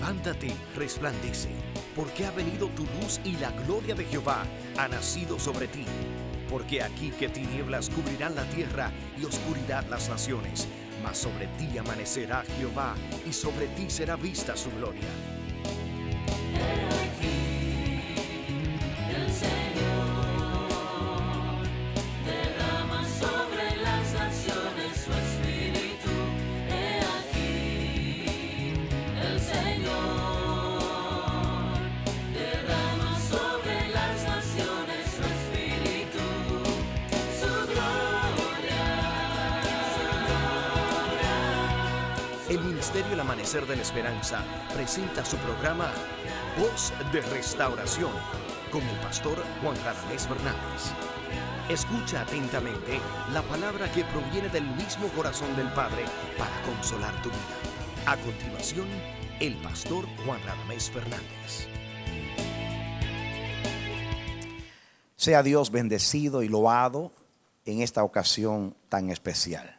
Levántate, resplandece, porque ha venido tu luz y la gloria de Jehová ha nacido sobre ti. Porque aquí que tinieblas cubrirán la tierra y oscuridad las naciones, mas sobre ti amanecerá Jehová y sobre ti será vista su gloria. El Ministerio El Amanecer de la Esperanza presenta su programa Voz de Restauración con el pastor Juan Radamés Fernández. Escucha atentamente la palabra que proviene del mismo corazón del Padre para consolar tu vida. A continuación, el pastor Juan Radamés Fernández. Sea Dios bendecido y loado en esta ocasión tan especial.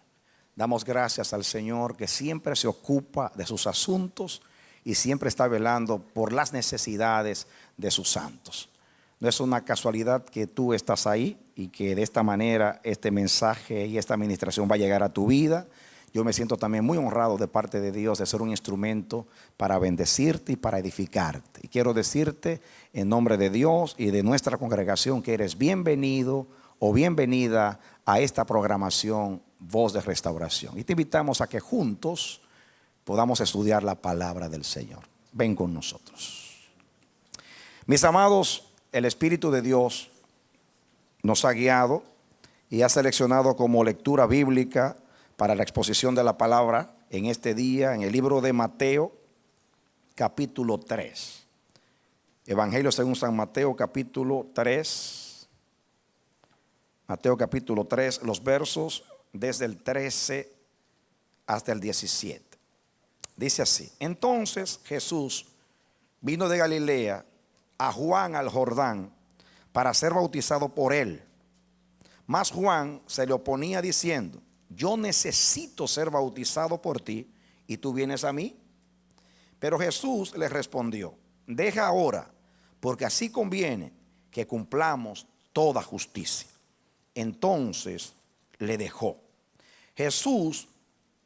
Damos gracias al Señor que siempre se ocupa de sus asuntos y siempre está velando por las necesidades de sus santos. No es una casualidad que tú estás ahí y que de esta manera este mensaje y esta administración va a llegar a tu vida. Yo me siento también muy honrado de parte de Dios de ser un instrumento para bendecirte y para edificarte. Y quiero decirte en nombre de Dios y de nuestra congregación que eres bienvenido o bienvenida a esta programación Voz de Restauración. Y te invitamos a que juntos podamos estudiar la palabra del Señor. Ven con nosotros. Mis amados, el Espíritu de Dios nos ha guiado y ha seleccionado como lectura bíblica para la exposición de la palabra en este día, en el libro de Mateo, capítulo 3. Evangelio según San Mateo, capítulo 3. Mateo capítulo 3, los versos desde el 13 hasta el 17. Dice así: entonces Jesús vino de Galilea a Juan al Jordán para ser bautizado por él. Mas Juan se le oponía diciendo: yo necesito ser bautizado por ti y tú vienes a mí. Pero Jesús le respondió: deja ahora, porque así conviene que cumplamos toda justicia. Entonces le dejó. Jesús,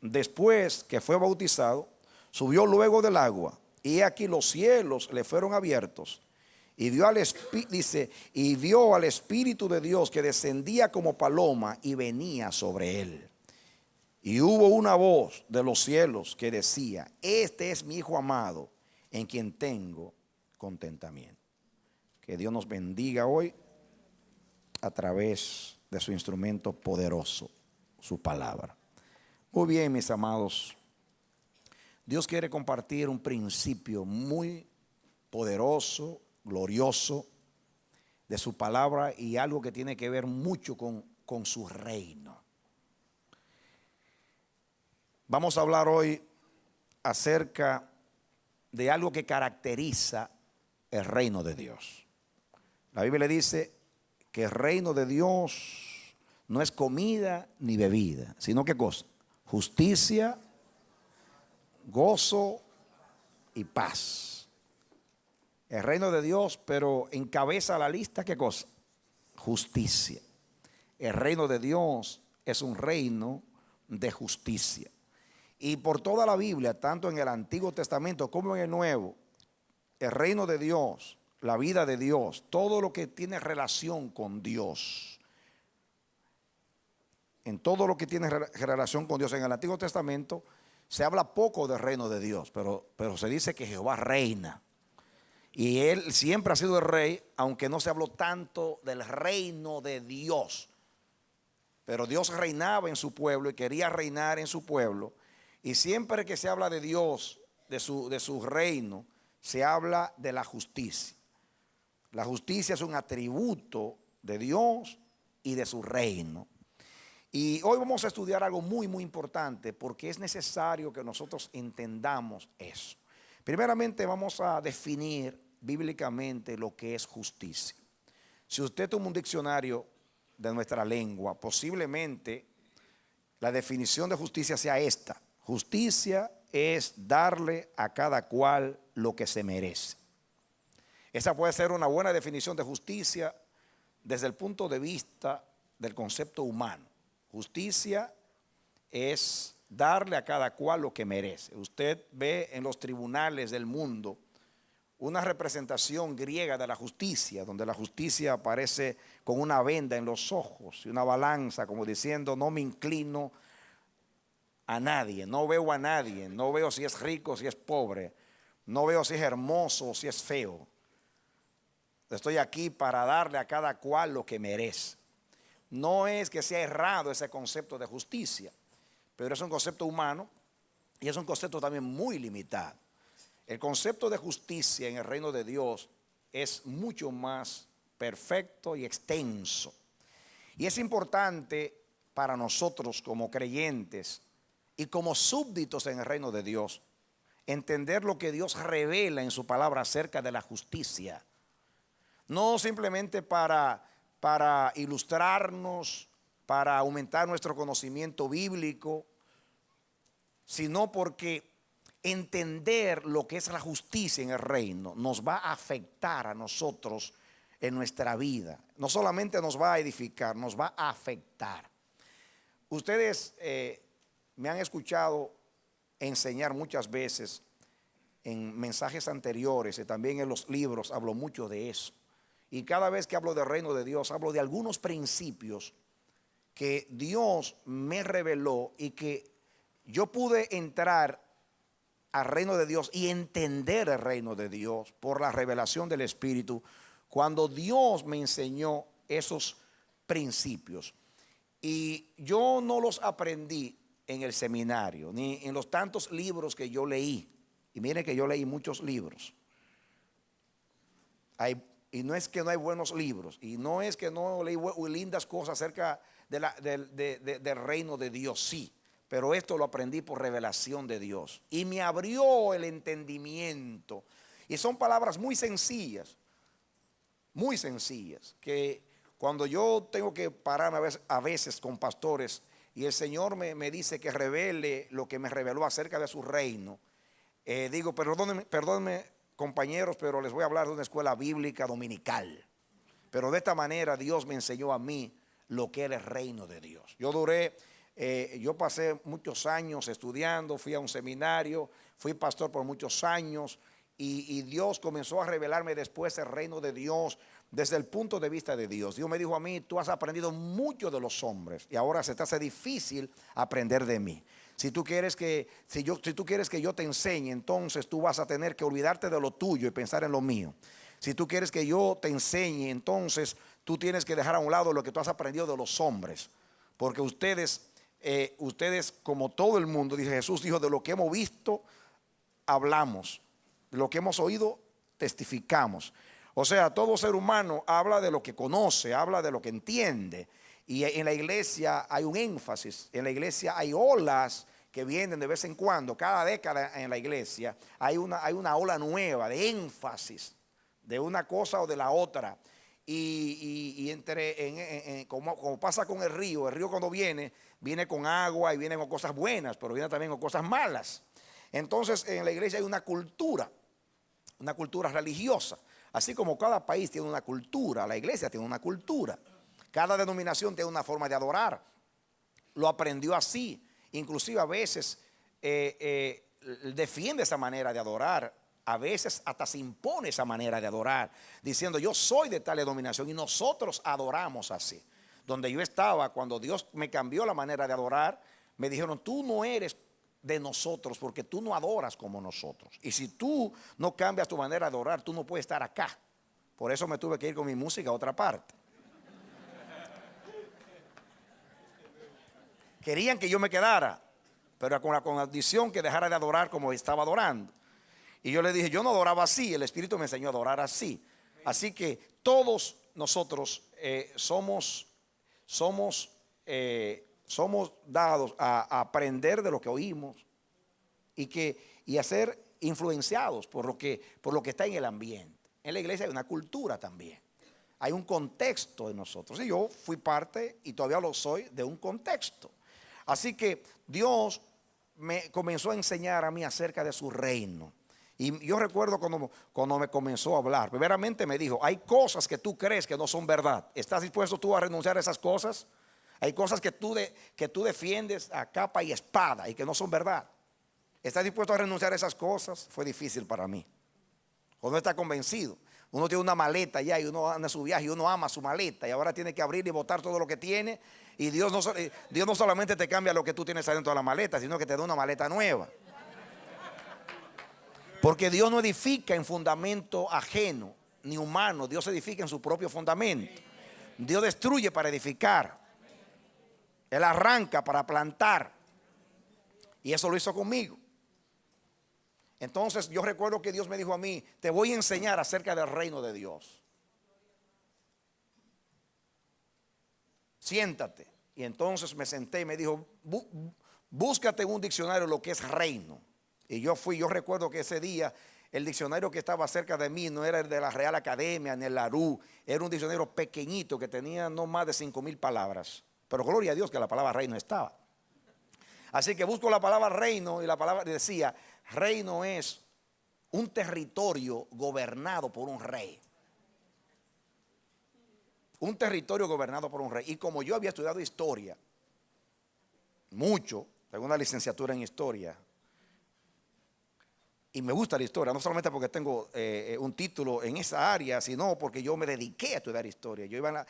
después que fue bautizado, subió luego del agua, y aquí los cielos le fueron abiertos, y vio al Espíritu de Dios que descendía como paloma y venía sobre él. Y hubo una voz de los cielos que decía: este es mi Hijo amado, en quien tengo contentamiento. Que Dios nos bendiga hoy a través de su instrumento poderoso, su palabra. Muy bien, mis amados, Dios quiere compartir un principio muy poderoso, glorioso de su palabra y algo que tiene que ver mucho con su reino. Vamos a hablar hoy acerca de algo que caracteriza el reino de Dios. La Biblia dice que el reino de Dios no es comida ni bebida, sino ¿qué cosa? Justicia, gozo y paz. El reino de Dios, pero encabeza la lista, ¿qué cosa? Justicia. El reino de Dios es un reino de justicia. Y por toda la Biblia, tanto en el Antiguo Testamento como en el Nuevo, el reino de Dios, la vida de Dios, todo lo que tiene relación con Dios, en todo lo que tiene relación con Dios, en el Antiguo Testamento se habla poco del reino de Dios, pero se dice que Jehová reina. Y Él siempre ha sido el rey, aunque no se habló tanto del reino de Dios. Pero Dios reinaba en su pueblo y quería reinar en su pueblo. Y siempre que se habla de Dios, de su reino, se habla de la justicia. La justicia es un atributo de Dios y de su reino. Y hoy vamos a estudiar algo muy, muy importante porque es necesario que nosotros entendamos eso. Primeramente vamos a definir bíblicamente lo que es justicia. Si usted toma un diccionario de nuestra lengua, posiblemente la definición de justicia sea esta: justicia es darle a cada cual lo que se merece. Esa puede ser una buena definición de justicia desde el punto de vista del concepto humano. Justicia es darle a cada cual lo que merece. Usted ve en los tribunales del mundo una representación griega de la justicia, donde la justicia aparece con una venda en los ojos y una balanza, como diciendo, no me inclino a nadie, no veo a nadie, no veo si es rico, si es pobre, no veo si es hermoso o si es feo. Estoy aquí para darle a cada cual lo que merece. No es que sea errado ese concepto de justicia, pero es un concepto humano y es un concepto también muy limitado. El concepto de justicia en el reino de Dios es mucho más perfecto y extenso. Y es importante para nosotros como creyentes y como súbditos en el reino de Dios entender lo que Dios revela en su palabra acerca de la justicia. No simplemente para ilustrarnos, para aumentar nuestro conocimiento bíblico, sino porque entender lo que es la justicia en el reino nos va a afectar a nosotros en nuestra vida. No solamente nos va a edificar, nos va a afectar. Ustedes me han escuchado enseñar muchas veces en mensajes anteriores y también en los libros hablo mucho de eso. Y cada vez que hablo del reino de Dios, hablo de algunos principios que Dios me reveló y que yo pude entrar al reino de Dios y entender el reino de Dios por la revelación del Espíritu cuando Dios me enseñó esos principios. Y yo no los aprendí en el seminario, ni en los tantos libros que yo leí. Y miren que yo leí muchos libros. Y no es que no hay buenos libros, y no es que no leí lindas cosas acerca del reino de Dios, sí. Pero esto lo aprendí por revelación de Dios. Y me abrió el entendimiento. Y son palabras muy sencillas, que cuando yo tengo que pararme a veces con pastores y el Señor me dice que revele lo que me reveló acerca de su reino, digo, perdónenme compañeros, pero les voy a hablar de una escuela bíblica dominical. Pero de esta manera Dios me enseñó a mí lo que era el reino de Dios. Yo pasé muchos años estudiando, fui a un seminario, fui pastor por muchos años y Dios comenzó a revelarme después el reino de Dios desde el punto de vista de Dios. Dios me dijo a mí, tú has aprendido mucho de los hombres y ahora se te hace difícil aprender de mí. Si tú quieres que yo te enseñe, entonces tú vas a tener que olvidarte de lo tuyo y pensar en lo mío. Si tú quieres que yo te enseñe, entonces tú tienes que dejar a un lado lo que tú has aprendido de los hombres, porque ustedes como todo el mundo, dice Jesús, dijo, de lo que hemos visto hablamos, de lo que hemos oído testificamos. O sea, todo ser humano habla de lo que conoce, habla de lo que entiende. Y en la iglesia hay un énfasis, en la iglesia hay olas que vienen de vez en cuando, cada década en la iglesia hay una ola nueva de énfasis de una cosa o de la otra. Y como pasa con el río cuando viene con agua y viene con cosas buenas, pero viene también con cosas malas. Entonces en la iglesia hay una cultura religiosa, así como cada país tiene una cultura, la iglesia tiene una cultura, cada denominación tiene una forma de adorar, lo aprendió así, inclusive a veces defiende esa manera de adorar. A veces hasta se impone esa manera de adorar, diciendo yo soy de tal denominación y nosotros adoramos así. Donde yo estaba, cuando Dios me cambió la manera de adorar, me dijeron, tú no eres de nosotros porque tú no adoras como nosotros. Y si tú no cambias tu manera de adorar, tú no puedes estar acá. Por eso me tuve que ir con mi música a otra parte. Querían que yo me quedara, pero con la condición que dejara de adorar como estaba adorando. Y yo le dije, yo no adoraba así, el Espíritu me enseñó a adorar así. Así que todos nosotros somos dados a aprender de lo que oímos y a ser influenciados por lo que está en el ambiente. En la iglesia hay una cultura también, hay un contexto de nosotros. Y yo fui parte, y todavía lo soy, de un contexto. Así que Dios me comenzó a enseñar a mí acerca de su reino. Y yo recuerdo cuando me comenzó a hablar, primeramente me dijo, hay cosas que tú crees que no son verdad. ¿Estás dispuesto tú a renunciar a esas cosas? Hay cosas que tú defiendes a capa y espada y que no son verdad. ¿Estás dispuesto a renunciar a esas cosas? Fue difícil para mí. Uno está convencido. Uno tiene una maleta ya y uno anda en su viaje y uno ama su maleta y ahora tiene que abrir y botar todo lo que tiene. Y Dios no solamente te cambia lo que tú tienes adentro de la maleta, sino que te da una maleta nueva. Porque Dios no edifica en fundamento ajeno ni humano. Dios edifica en su propio fundamento. Dios destruye para edificar. Él arranca para plantar. Y eso lo hizo conmigo. Entonces yo recuerdo que Dios me dijo a mí, te voy a enseñar acerca del reino de Dios. Siéntate. Y entonces me senté y me dijo, búscate en un diccionario lo que es reino. Y yo recuerdo que ese día el diccionario que estaba cerca de mí no era el de la Real Academia ni el Larú, era un diccionario pequeñito que tenía no más de 5,000 palabras. Pero gloria a Dios que la palabra reino estaba. Así que busco la palabra reino y la palabra decía, reino es un territorio gobernado por un rey. Un territorio gobernado por un rey. Y como yo había estudiado historia, mucho, tengo una licenciatura en historia, y me gusta la historia, no solamente porque tengo un título en esa área, sino porque yo me dediqué a estudiar historia. Yo iba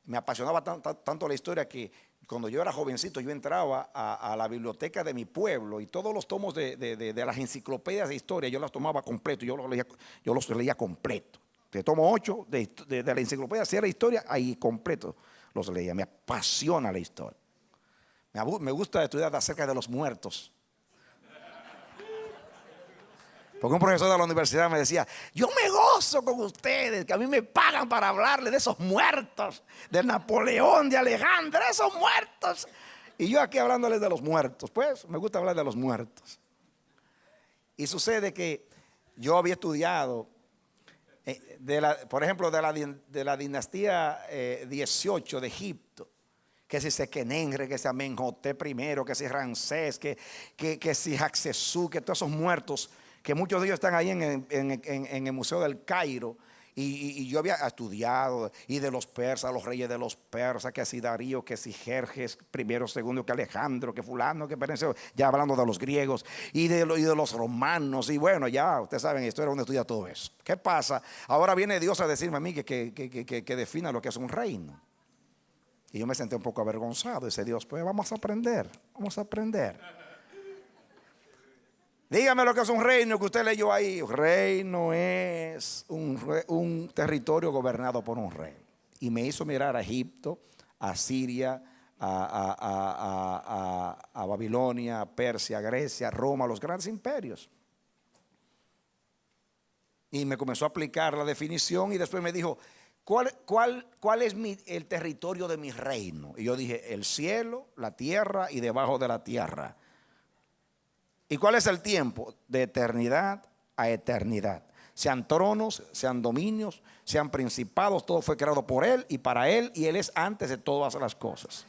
me apasionaba tanto la historia que cuando yo era jovencito yo entraba a la biblioteca de mi pueblo y todos los tomos de las enciclopedias de historia yo las tomaba completo, yo los leía completo. Te tomo 8 de la enciclopedia, si era historia, ahí completo los leía. Me apasiona la historia. Me gusta estudiar acerca de los muertos. Porque un profesor de la universidad me decía, yo me gozo con ustedes, que a mí me pagan para hablarles de esos muertos, de Napoleón, de Alejandro, esos muertos. Y yo aquí hablándoles de los muertos, pues me gusta hablar de los muertos. Y sucede que yo había estudiado, por ejemplo, de la dinastía 18 de Egipto, que si Sequenenre, que si Amenhotep I, que si Ramsés, que si Hatshepsut, que todos esos muertos, que muchos de ellos están ahí en el Museo del Cairo. Y yo había estudiado, y de los persas, los reyes de los persas, que si Darío, que si Jerjes, primero, segundo, que Alejandro, que fulano, que Perencio, ya hablando de los griegos, y de los romanos, y bueno, ya ustedes saben, esto era donde estudia todo eso. ¿Qué pasa? Ahora viene Dios a decirme a mí que defina lo que es un reino. Y yo me senté un poco avergonzado, dice Dios, pues vamos a aprender. Dígame lo que es un reino que usted leyó ahí. Reino es un territorio gobernado por un rey. Y me hizo mirar a Egipto, a Siria, a Babilonia, a Persia, a Grecia, a Roma, los grandes imperios. Y me comenzó a aplicar la definición y después me dijo, ¿cuál es el territorio de mi reino? Y yo dije, el cielo, la tierra y debajo de la tierra. ¿Y cuál es el tiempo? De eternidad a eternidad. Sean tronos, sean dominios, sean principados, todo fue creado por Él y para Él, y Él es antes de todas las cosas.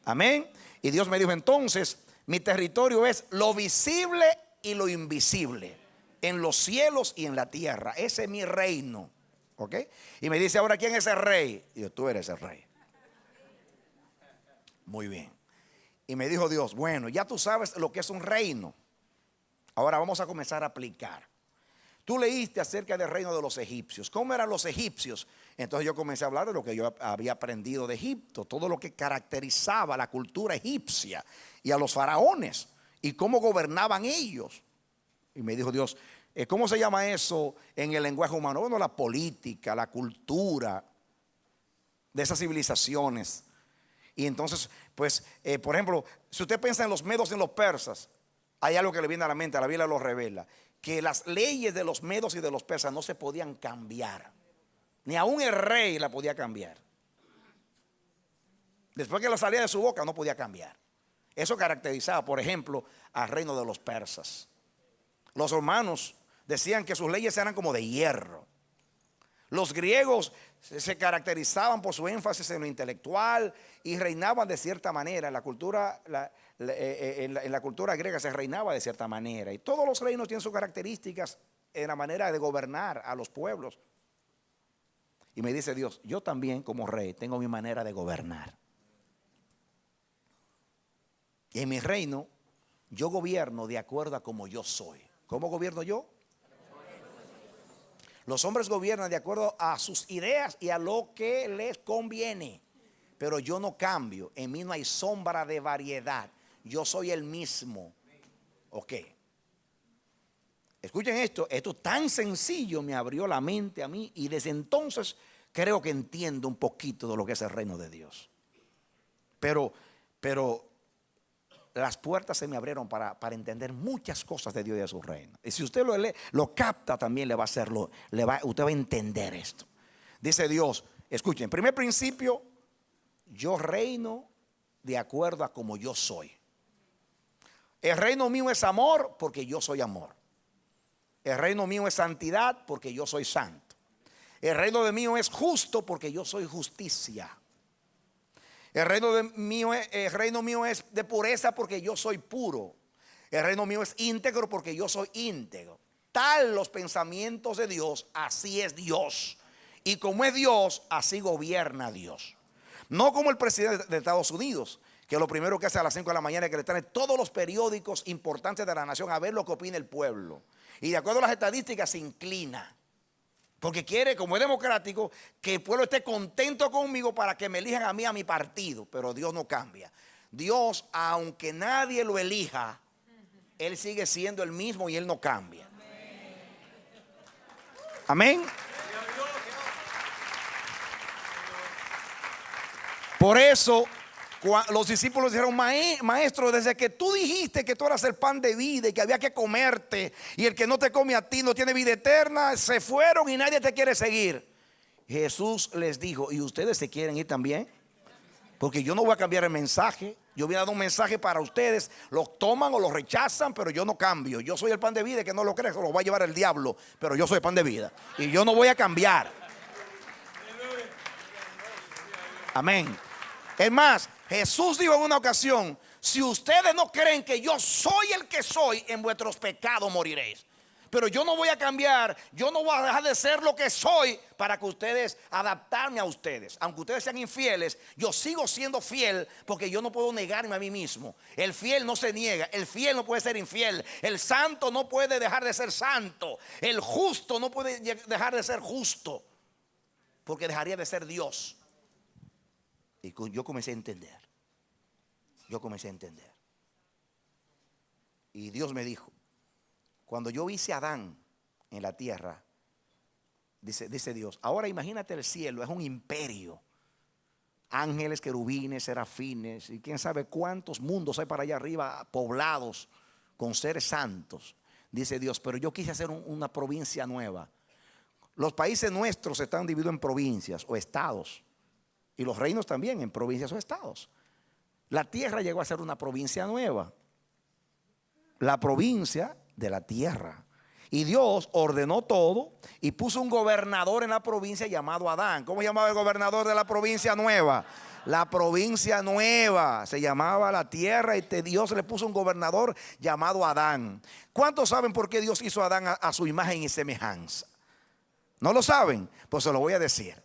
Amén. Y Dios me dijo entonces, mi territorio es lo visible y lo invisible, en los cielos y en la tierra. Ese es mi reino. ¿Ok? Y me dice ahora, ¿quién es el rey? Y yo, tú eres el rey. Muy bien. Y me dijo Dios, bueno, ya tú sabes lo que es un reino. Ahora vamos a comenzar a aplicar. Tú leíste acerca del reino de los egipcios. ¿Cómo eran los egipcios? Entonces yo comencé a hablar de lo que yo había aprendido de Egipto. Todo lo que caracterizaba la cultura egipcia y a los faraones. Y cómo gobernaban ellos. Y me dijo Dios, ¿cómo se llama eso en el lenguaje humano? Bueno, la política, la cultura de esas civilizaciones. Y entonces, pues, por ejemplo, si usted piensa en los medos y en los persas, hay algo que le viene a la mente, la Biblia lo revela, que las leyes de los medos y de los persas no se podían cambiar. Ni aún el rey la podía cambiar. Después que la salía de su boca no podía cambiar. Eso caracterizaba, por ejemplo, al reino de los persas. Los romanos decían que sus leyes eran como de hierro. Los griegos se caracterizaban por su énfasis en lo intelectual y reinaban de cierta manera. En la cultura, en la cultura griega se reinaba de cierta manera. Y todos los reinos tienen sus características en la manera de gobernar a los pueblos. Y me dice Dios, yo también como rey tengo mi manera de gobernar. Y en mi reino yo gobierno de acuerdo a como yo soy. ¿Cómo gobierno yo? Los hombres gobiernan de acuerdo a sus ideas y a lo que les conviene. Pero yo no cambio. En mí no hay sombra de variedad. Yo soy el mismo. Ok. Escuchen esto. Esto tan sencillo me abrió la mente a mí. Y desde entonces creo que entiendo un poquito de lo que es el reino de Dios. Pero las puertas se me abrieron para entender muchas cosas de Dios y de su reino. Y si usted lo lee, lo capta, también le va a hacerlo, usted va a entender esto. Dice Dios, escuchen, primer principio, yo reino de acuerdo a como yo soy. El reino mío es amor porque yo soy amor. El reino mío es santidad porque yo soy santo. El reino de mío es justo porque yo soy justicia. El reino mío es de pureza porque yo soy puro. El reino mío es íntegro porque yo soy íntegro. Tal los pensamientos de Dios, así es Dios. Y como es Dios, así gobierna Dios. No como el presidente de Estados Unidos, que lo primero que hace a las 5 de la mañana es que le trae todos los periódicos importantes de la nación a ver lo que opina el pueblo. Y de acuerdo a las estadísticas se inclina. Porque quiere, como es democrático, que el pueblo esté contento conmigo para que me elijan a mí, a mi partido. Pero Dios no cambia. Dios, aunque nadie lo elija, Él sigue siendo el mismo y Él no cambia. Amén. Por eso los discípulos dijeron, maestro, desde que tú dijiste que tú eras el pan de vida y que había que comerte, y el que no te come a ti no tiene vida eterna, se fueron y nadie te quiere seguir. Jesús les dijo, ¿y ustedes se quieren ir también? Porque yo no voy a cambiar el mensaje. Yo voy a dar un mensaje para ustedes. Lo toman o lo rechazan, pero yo no cambio. Yo soy el pan de vida, y que no lo crees, lo va a llevar el diablo. Pero yo soy el pan de vida y yo no voy a cambiar. Amén. Es más, Jesús dijo en una ocasión, si ustedes no creen que yo soy el que soy, en vuestros pecados moriréis. Pero yo no voy a cambiar, yo no voy a dejar de ser lo que soy para que ustedes, adaptarme a ustedes. Aunque ustedes sean infieles, yo sigo siendo fiel porque yo no puedo negarme a mí mismo. El fiel no se niega, el fiel no puede ser infiel, el santo no puede dejar de ser santo, el justo no puede dejar de ser justo, porque dejaría de ser Dios. Y yo comencé a entender. Y Dios me dijo, cuando yo hice a Adán en la tierra, dice Dios, ahora imagínate el cielo, es un imperio. Ángeles, querubines, serafines y quién sabe cuántos mundos hay para allá arriba, poblados con seres santos. Dice Dios, pero yo quise hacer una provincia nueva. Los países nuestros están divididos en provincias o estados. Y los reinos también en provincias o estados. La tierra llegó a ser una provincia nueva. La provincia de la tierra. Y Dios ordenó todo y puso un gobernador en la provincia llamado Adán. ¿Cómo se llamaba el gobernador de la provincia nueva? La provincia nueva se llamaba la tierra y Dios le puso un gobernador llamado Adán. ¿Cuántos saben por qué Dios hizo a Adán a su imagen y semejanza? ¿No lo saben? Pues se lo voy a decir.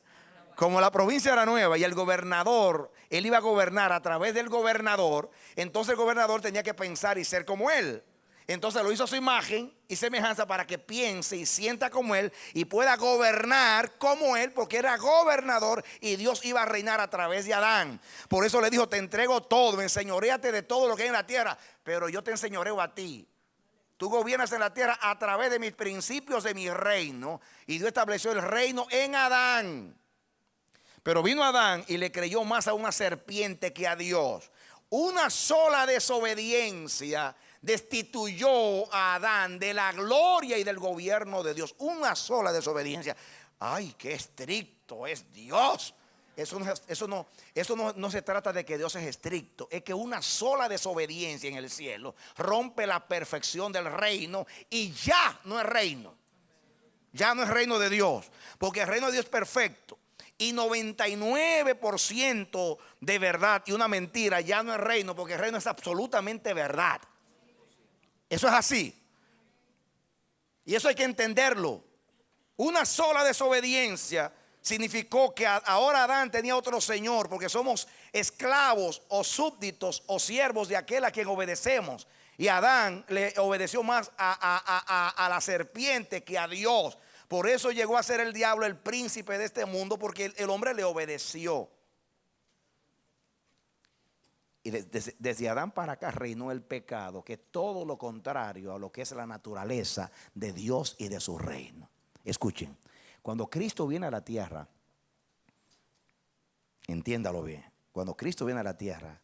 Como la provincia era nueva y el gobernador, él iba a gobernar a través del gobernador, entonces el gobernador tenía que pensar y ser como él. Entonces lo hizo a su imagen y semejanza para que piense y sienta como él y pueda gobernar como él, porque era gobernador y Dios iba a reinar a través de Adán. Por eso le dijo, te entrego todo, enseñoréate de todo lo que hay en la tierra, pero yo te enseñoreo a ti. Tú gobiernas en la tierra a través de mis principios de mi reino. Y Dios estableció el reino en Adán. Pero vino Adán y le creyó más a una serpiente que a Dios. Una sola desobediencia destituyó a Adán de la gloria y del gobierno de Dios. Una sola desobediencia. Ay, qué estricto es Dios. Eso no se trata de que Dios es estricto. Es que una sola desobediencia en el cielo rompe la perfección del reino y ya no es reino. Ya no es reino de Dios. Porque el reino de Dios es perfecto. y 99% de verdad y una mentira, ya no es reino, porque el reino es absolutamente verdad. Eso es así. Y eso hay que entenderlo. Una sola desobediencia significó que ahora Adán tenía otro señor, porque somos esclavos o súbditos o siervos de aquel a quien obedecemos. Y Adán le obedeció más a la serpiente que a Dios. Por eso llegó a ser el diablo el príncipe de este mundo, porque el hombre le obedeció. Y desde Adán para acá reinó el pecado, que es todo lo contrario a lo que es la naturaleza de Dios y de su reino. Escuchen, cuando Cristo viene a la tierra, entiéndalo bien, cuando Cristo viene a la tierra,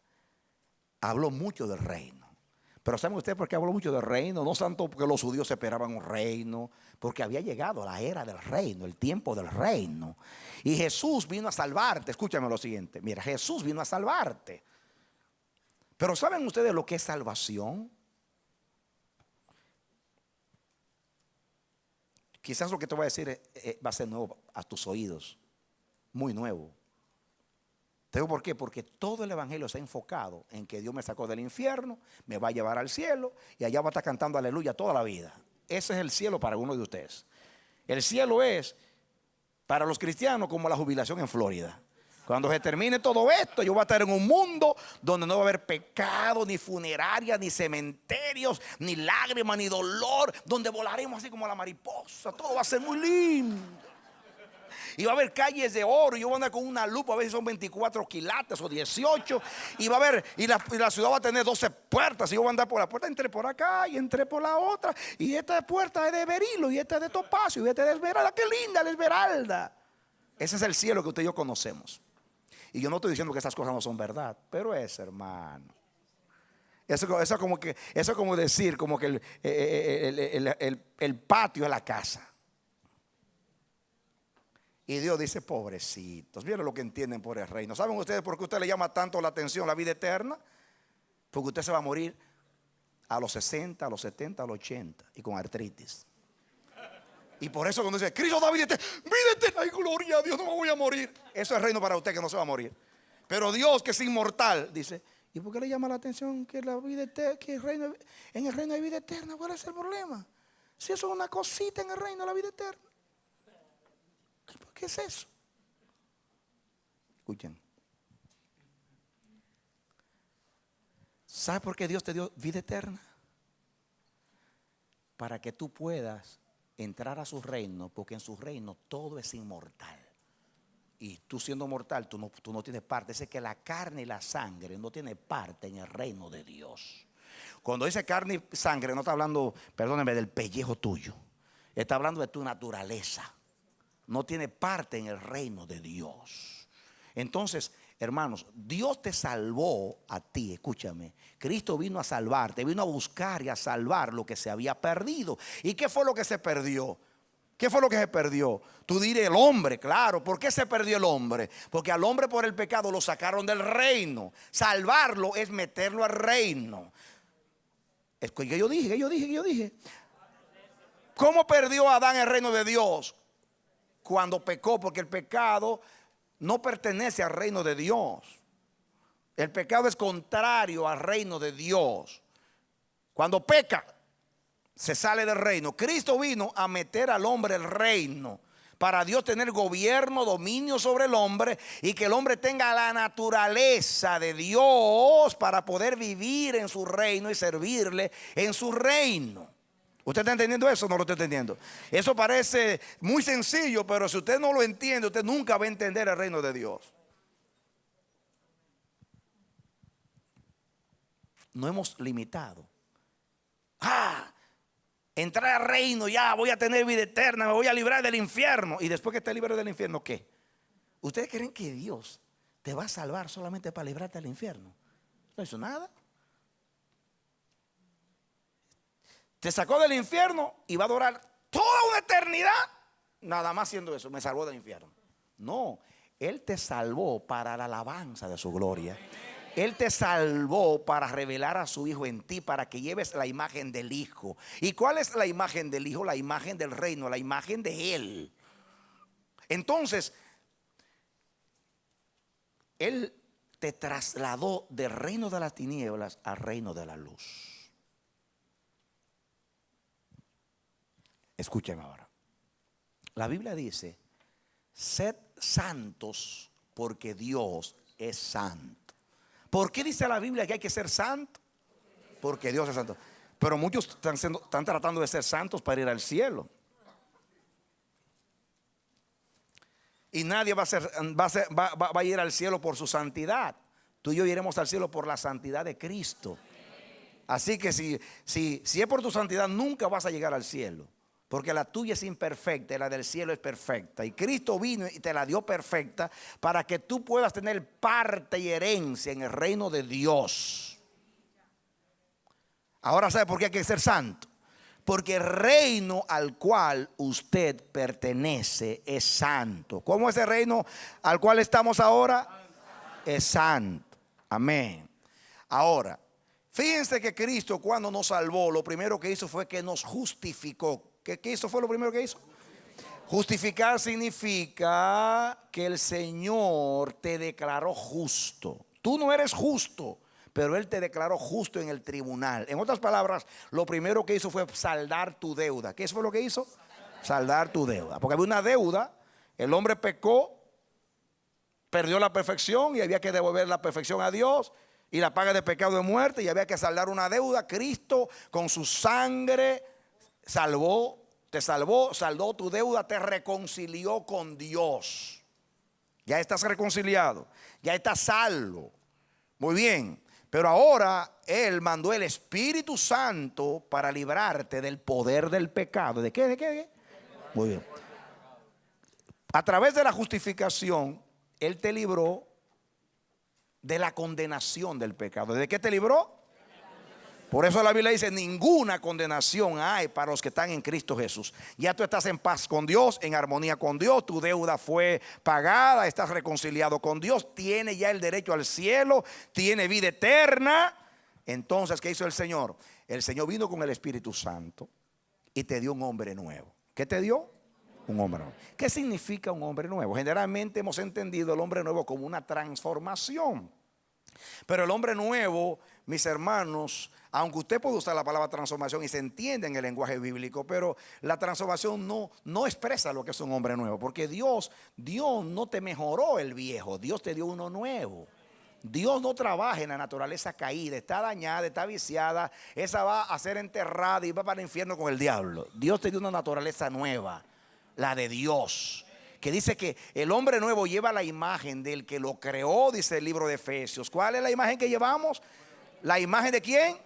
habló mucho del reino. Pero ¿saben ustedes por qué habló mucho del reino? No tanto porque los judíos esperaban un reino, porque había llegado la era del reino, el tiempo del reino. Y Jesús vino a salvarte. Escúchame lo siguiente. Mira, Jesús vino a salvarte. Pero ¿saben ustedes lo que es salvación? Quizás lo que te voy a decir va a ser nuevo a tus oídos. Muy nuevo. ¿Te digo por qué? Porque todo el evangelio se ha enfocado en que Dios me sacó del infierno, me va a llevar al cielo y allá va a estar cantando aleluya toda la vida. Ese es el cielo para uno de ustedes. El cielo es para los cristianos como la jubilación en Florida. Cuando se termine todo esto, yo voy a estar en un mundo donde no va a haber pecado, ni funeraria, ni cementerios, ni lágrimas, ni dolor, donde volaremos así como la mariposa. Todo va a ser muy lindo. Y va a haber calles de oro. Yo voy a andar con una lupa, a veces son 24 quilates o 18. Y va a haber, y la ciudad va a tener 12 puertas. Y yo voy a andar por la puerta, entré por acá y entré por la otra. Y esta puerta es de berilo, y esta es de topacio, y esta es de esmeralda. ¡Qué linda la esmeralda! Ese es el cielo que usted y yo conocemos. Y yo no estoy diciendo que esas cosas no son verdad, pero es, hermano. Eso es como decir, como que el patio es la casa. Y Dios dice, pobrecitos, miren lo que entienden por el reino. ¿Saben ustedes por qué usted le llama tanto la atención la vida eterna? Porque usted se va a morir a los 60, a los 70, a los 80 y con artritis. Y por eso cuando dice, Cristo da vida eterna, ay, gloria a Dios, no me voy a morir. Eso es reino para usted, que no se va a morir. Pero Dios, que es inmortal, dice, ¿y por qué le llama la atención que la vida eterna, que en el reino hay vida eterna? ¿Cuál es el problema? Si eso es una cosita en el reino, la vida eterna. ¿Qué es eso? Escuchen. ¿Sabes por qué Dios te dio vida eterna? Para que tú puedas entrar a su reino, porque en su reino todo es inmortal. Y tú siendo mortal, tú no tienes parte. Dice que la carne y la sangre no tiene parte en el reino de Dios. Cuando dice carne y sangre, no está hablando, perdónenme, del pellejo tuyo. Está hablando de tu naturaleza. No tiene parte en el reino de Dios. Entonces, hermanos, Dios te salvó a ti, escúchame. Cristo vino a salvarte, vino a buscar y a salvar lo que se había perdido. ¿Y qué fue lo que se perdió? ¿Qué fue lo que se perdió? Tú dirás el hombre, claro. ¿Por qué se perdió el hombre? Porque al hombre por el pecado lo sacaron del reino. Salvarlo es meterlo al reino. Es que yo dije. ¿Cómo perdió Adán el reino de Dios? Cuando pecó, porque el pecado no pertenece al reino de Dios. El pecado es contrario al reino de Dios. Cuando peca, se sale del reino. Cristo vino a meter al hombre el reino, para Dios tener gobierno, dominio sobre el hombre, y que el hombre tenga la naturaleza de Dios para poder vivir en su reino y servirle en su reino. ¿Usted está entendiendo eso o no lo está entendiendo? Eso parece muy sencillo, pero si usted no lo entiende, usted nunca va a entender el reino de Dios. No hemos limitado. Entrar al reino, ya voy a tener vida eterna, me voy a librar del infierno. Y después que esté libre del infierno, ¿qué? ¿Ustedes creen que Dios te va a salvar solamente para librarte del infierno? No hizo nada. Te sacó del infierno y va a durar toda una eternidad nada más haciendo eso. Me salvó del infierno. No, Él te salvó para la alabanza de su gloria. Él te salvó para revelar a su Hijo en ti, para que lleves la imagen del Hijo. ¿Y cuál es la imagen del Hijo? La imagen del reino, la imagen de Él. Entonces, Él te trasladó del reino de las tinieblas al reino de la luz. Escúcheme ahora. La Biblia dice: sed santos porque Dios es santo. ¿Por qué dice la Biblia que hay que ser santo? Porque Dios es santo. Pero muchos están tratando de ser santos para ir al cielo. Y nadie va a ir al cielo por su santidad. Tú y yo iremos al cielo por la santidad de Cristo. Así que si es por tu santidad, nunca vas a llegar al cielo. Porque la tuya es imperfecta y la del cielo es perfecta. Y Cristo vino y te la dio perfecta para que tú puedas tener parte y herencia en el reino de Dios. Ahora, ¿sabe por qué hay que ser santo? Porque el reino al cual usted pertenece es santo. ¿Cómo es el reino al cual estamos ahora? Es santo. Amén. Ahora, fíjense que Cristo, cuando nos salvó, lo primero que hizo fue que nos justificó. ¿Qué hizo? Fue lo primero que hizo. Justificar significa que el Señor te declaró justo. Tú no eres justo, pero Él te declaró justo en el tribunal. En otras palabras, lo primero que hizo fue saldar tu deuda. ¿Qué fue lo que hizo? Saldar tu deuda. Porque había una deuda, el hombre pecó, perdió la perfección y había que devolver la perfección a Dios. Y la paga de pecado es muerte y había que saldar una deuda. Cristo con su sangre te salvó, saldó tu deuda, te reconcilió con Dios. Ya estás reconciliado, ya estás salvo. Muy bien, pero ahora Él mandó el Espíritu Santo para librarte del poder del pecado. ¿De qué? ¿De qué? Muy bien. A través de la justificación, Él te libró de la condenación del pecado. ¿De qué te libró? Por eso la Biblia dice: ninguna condenación hay para los que están en Cristo Jesús. Ya tú estás en paz con Dios, en armonía con Dios. Tu deuda fue pagada, estás reconciliado con Dios. Tienes ya el derecho al cielo, tiene vida eterna. Entonces, ¿qué hizo el Señor? El Señor vino con el Espíritu Santo y te dio un hombre nuevo. ¿Qué te dio? Un hombre nuevo. ¿Qué significa un hombre nuevo? Generalmente hemos entendido el hombre nuevo como una transformación. Pero el hombre nuevo, mis hermanos, aunque usted puede usar la palabra transformación y se entiende en el lenguaje bíblico, pero la transformación no expresa lo que es un hombre nuevo. Porque Dios no te mejoró el viejo, Dios te dio uno nuevo. Dios no trabaja en la naturaleza caída, está dañada, está viciada. Esa va a ser enterrada y va para el infierno con el diablo. Dios te dio una naturaleza nueva, la de Dios, que dice que el hombre nuevo lleva la imagen del que lo creó, dice el libro de Efesios. ¿Cuál es la imagen que llevamos? ¿La imagen de quién?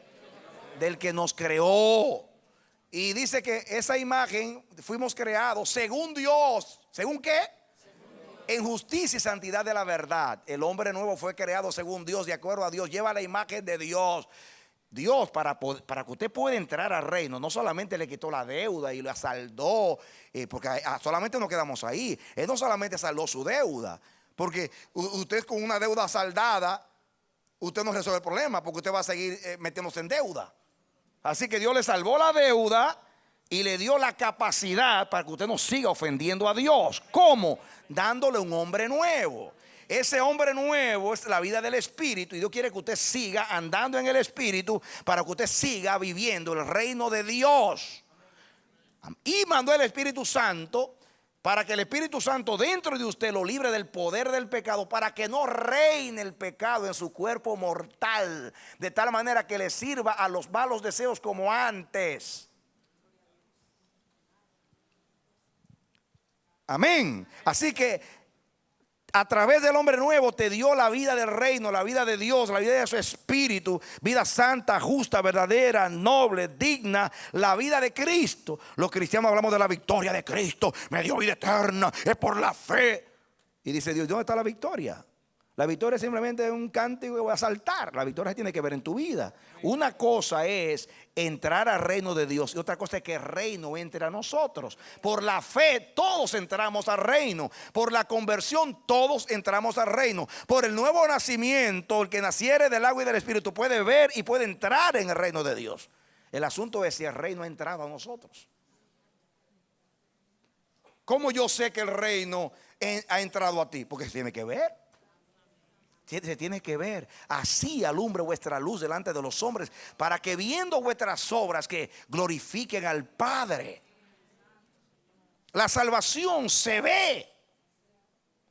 Del que nos creó. Y dice que esa imagen fuimos creados según Dios. ¿Según qué? En justicia y santidad de la verdad. El hombre nuevo fue creado según Dios, de acuerdo a Dios. Lleva la imagen de Dios. Dios, para que usted pueda entrar al reino, no solamente le quitó la deuda y la saldó, porque solamente no quedamos ahí. Él no solamente saldó su deuda, porque usted con una deuda saldada, usted no resuelve el problema, porque usted va a seguir metiéndose en deuda. Así que Dios le salvó la deuda y le dio la capacidad para que usted no siga ofendiendo a Dios. ¿Cómo? Dándole un hombre nuevo. Ese hombre nuevo es la vida del Espíritu, y Dios quiere que usted siga andando en el Espíritu para que usted siga viviendo el reino de Dios. Y mandó el Espíritu Santo para que el Espíritu Santo dentro de usted lo libre del poder del pecado, para que no reine el pecado en su cuerpo mortal, de tal manera que le sirva a los malos deseos como antes. Amén. Así que a través del hombre nuevo te dio la vida del reino, la vida de Dios, la vida de su Espíritu, vida santa, justa, verdadera, noble, digna, la vida de Cristo. Los cristianos hablamos de la victoria de Cristo, me dio vida eterna, es por la fe. Y dice Dios: ¿dónde está la victoria? La victoria es simplemente un cántico a saltar. La victoria tiene que ver en tu vida. Una cosa es entrar al reino de Dios y otra cosa es que el reino entre a nosotros. Por la fe todos entramos al reino. Por la conversión todos entramos al reino. Por el nuevo nacimiento, el que naciere del agua y del Espíritu puede ver y puede entrar en el reino de Dios. El asunto es si el reino ha entrado a nosotros. ¿Cómo yo sé que el reino ha entrado a ti? Porque tiene que ver. Se tiene que ver. Así alumbre vuestra luz delante de los hombres, para que viendo vuestras obras que glorifiquen al Padre. La salvación se ve.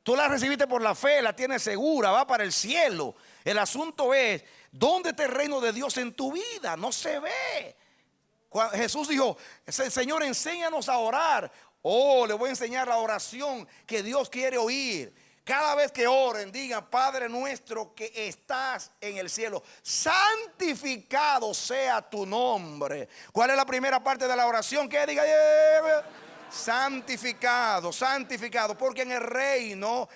Tú la recibiste por la fe, la tienes segura, va para el cielo. El asunto es, ¿dónde está el reino de Dios en tu vida? No se ve. Jesús dijo, Señor, enséñanos a orar. Oh, le voy a enseñar la oración que Dios quiere oír. Cada vez que oren, digan: Padre nuestro que estás en el cielo, santificado sea tu nombre. ¿Cuál es la primera parte de la oración? Que diga: santificado, santificado. Porque en el reino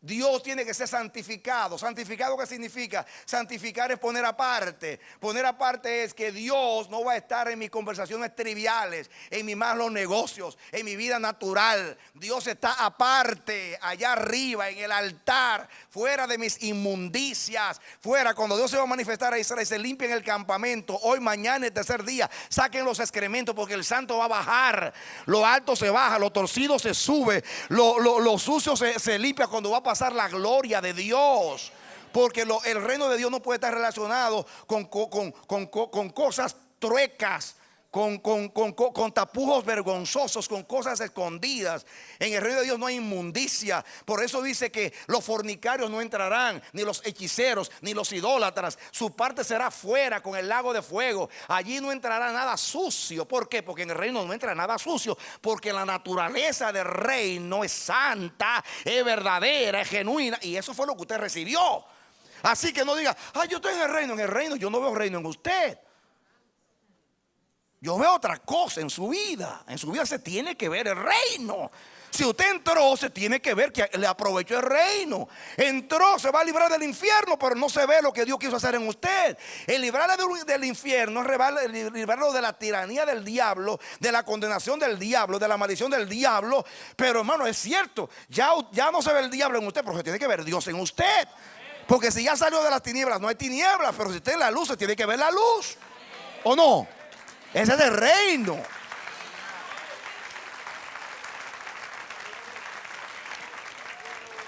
Dios tiene que ser santificado. ¿Santificado qué significa? Santificar es poner aparte. Poner aparte es que Dios no va a estar en mis conversaciones triviales, en mis malos negocios, en mi vida natural. Dios está aparte, allá arriba, en el altar, fuera de mis inmundicias. Fuera, cuando Dios se va a manifestar a Israel, se limpia en el campamento. Hoy, mañana, el tercer día, saquen los excrementos, porque el santo va a bajar. Lo alto se baja, lo torcido se sube, lo sucio se limpia cuando va a pasar la gloria de Dios. Porque el reino de Dios no puede estar relacionado con cosas truecas, con tapujos vergonzosos, con cosas escondidas. En el reino de Dios no hay inmundicia. Por eso dice que los fornicarios no entrarán, ni los hechiceros, ni los idólatras. Su parte será fuera, con el lago de fuego. Allí no entrará nada sucio. ¿Por qué? Porque en el reino no entra nada sucio. Porque la naturaleza del reino es santa, es verdadera, es genuina. Y eso fue lo que usted recibió. Así que no diga: ay, yo estoy en el reino. En el reino yo no veo reino en usted. Yo veo otra cosa en su vida. En su vida se tiene que ver el reino. Si usted entró, se tiene que ver que le aprovechó el reino. Entró, se va a librar del infierno, pero no se ve lo que Dios quiso hacer en usted. El librarle del infierno es librarlo de la tiranía del diablo, de la condenación del diablo, de la maldición del diablo. Pero hermano, es cierto, ya no se ve el diablo en usted, pero se tiene que ver Dios en usted. Porque si ya salió de las tinieblas, no hay tinieblas. Pero si está en la luz, se tiene que ver la luz. ¿O no? Ese es el reino.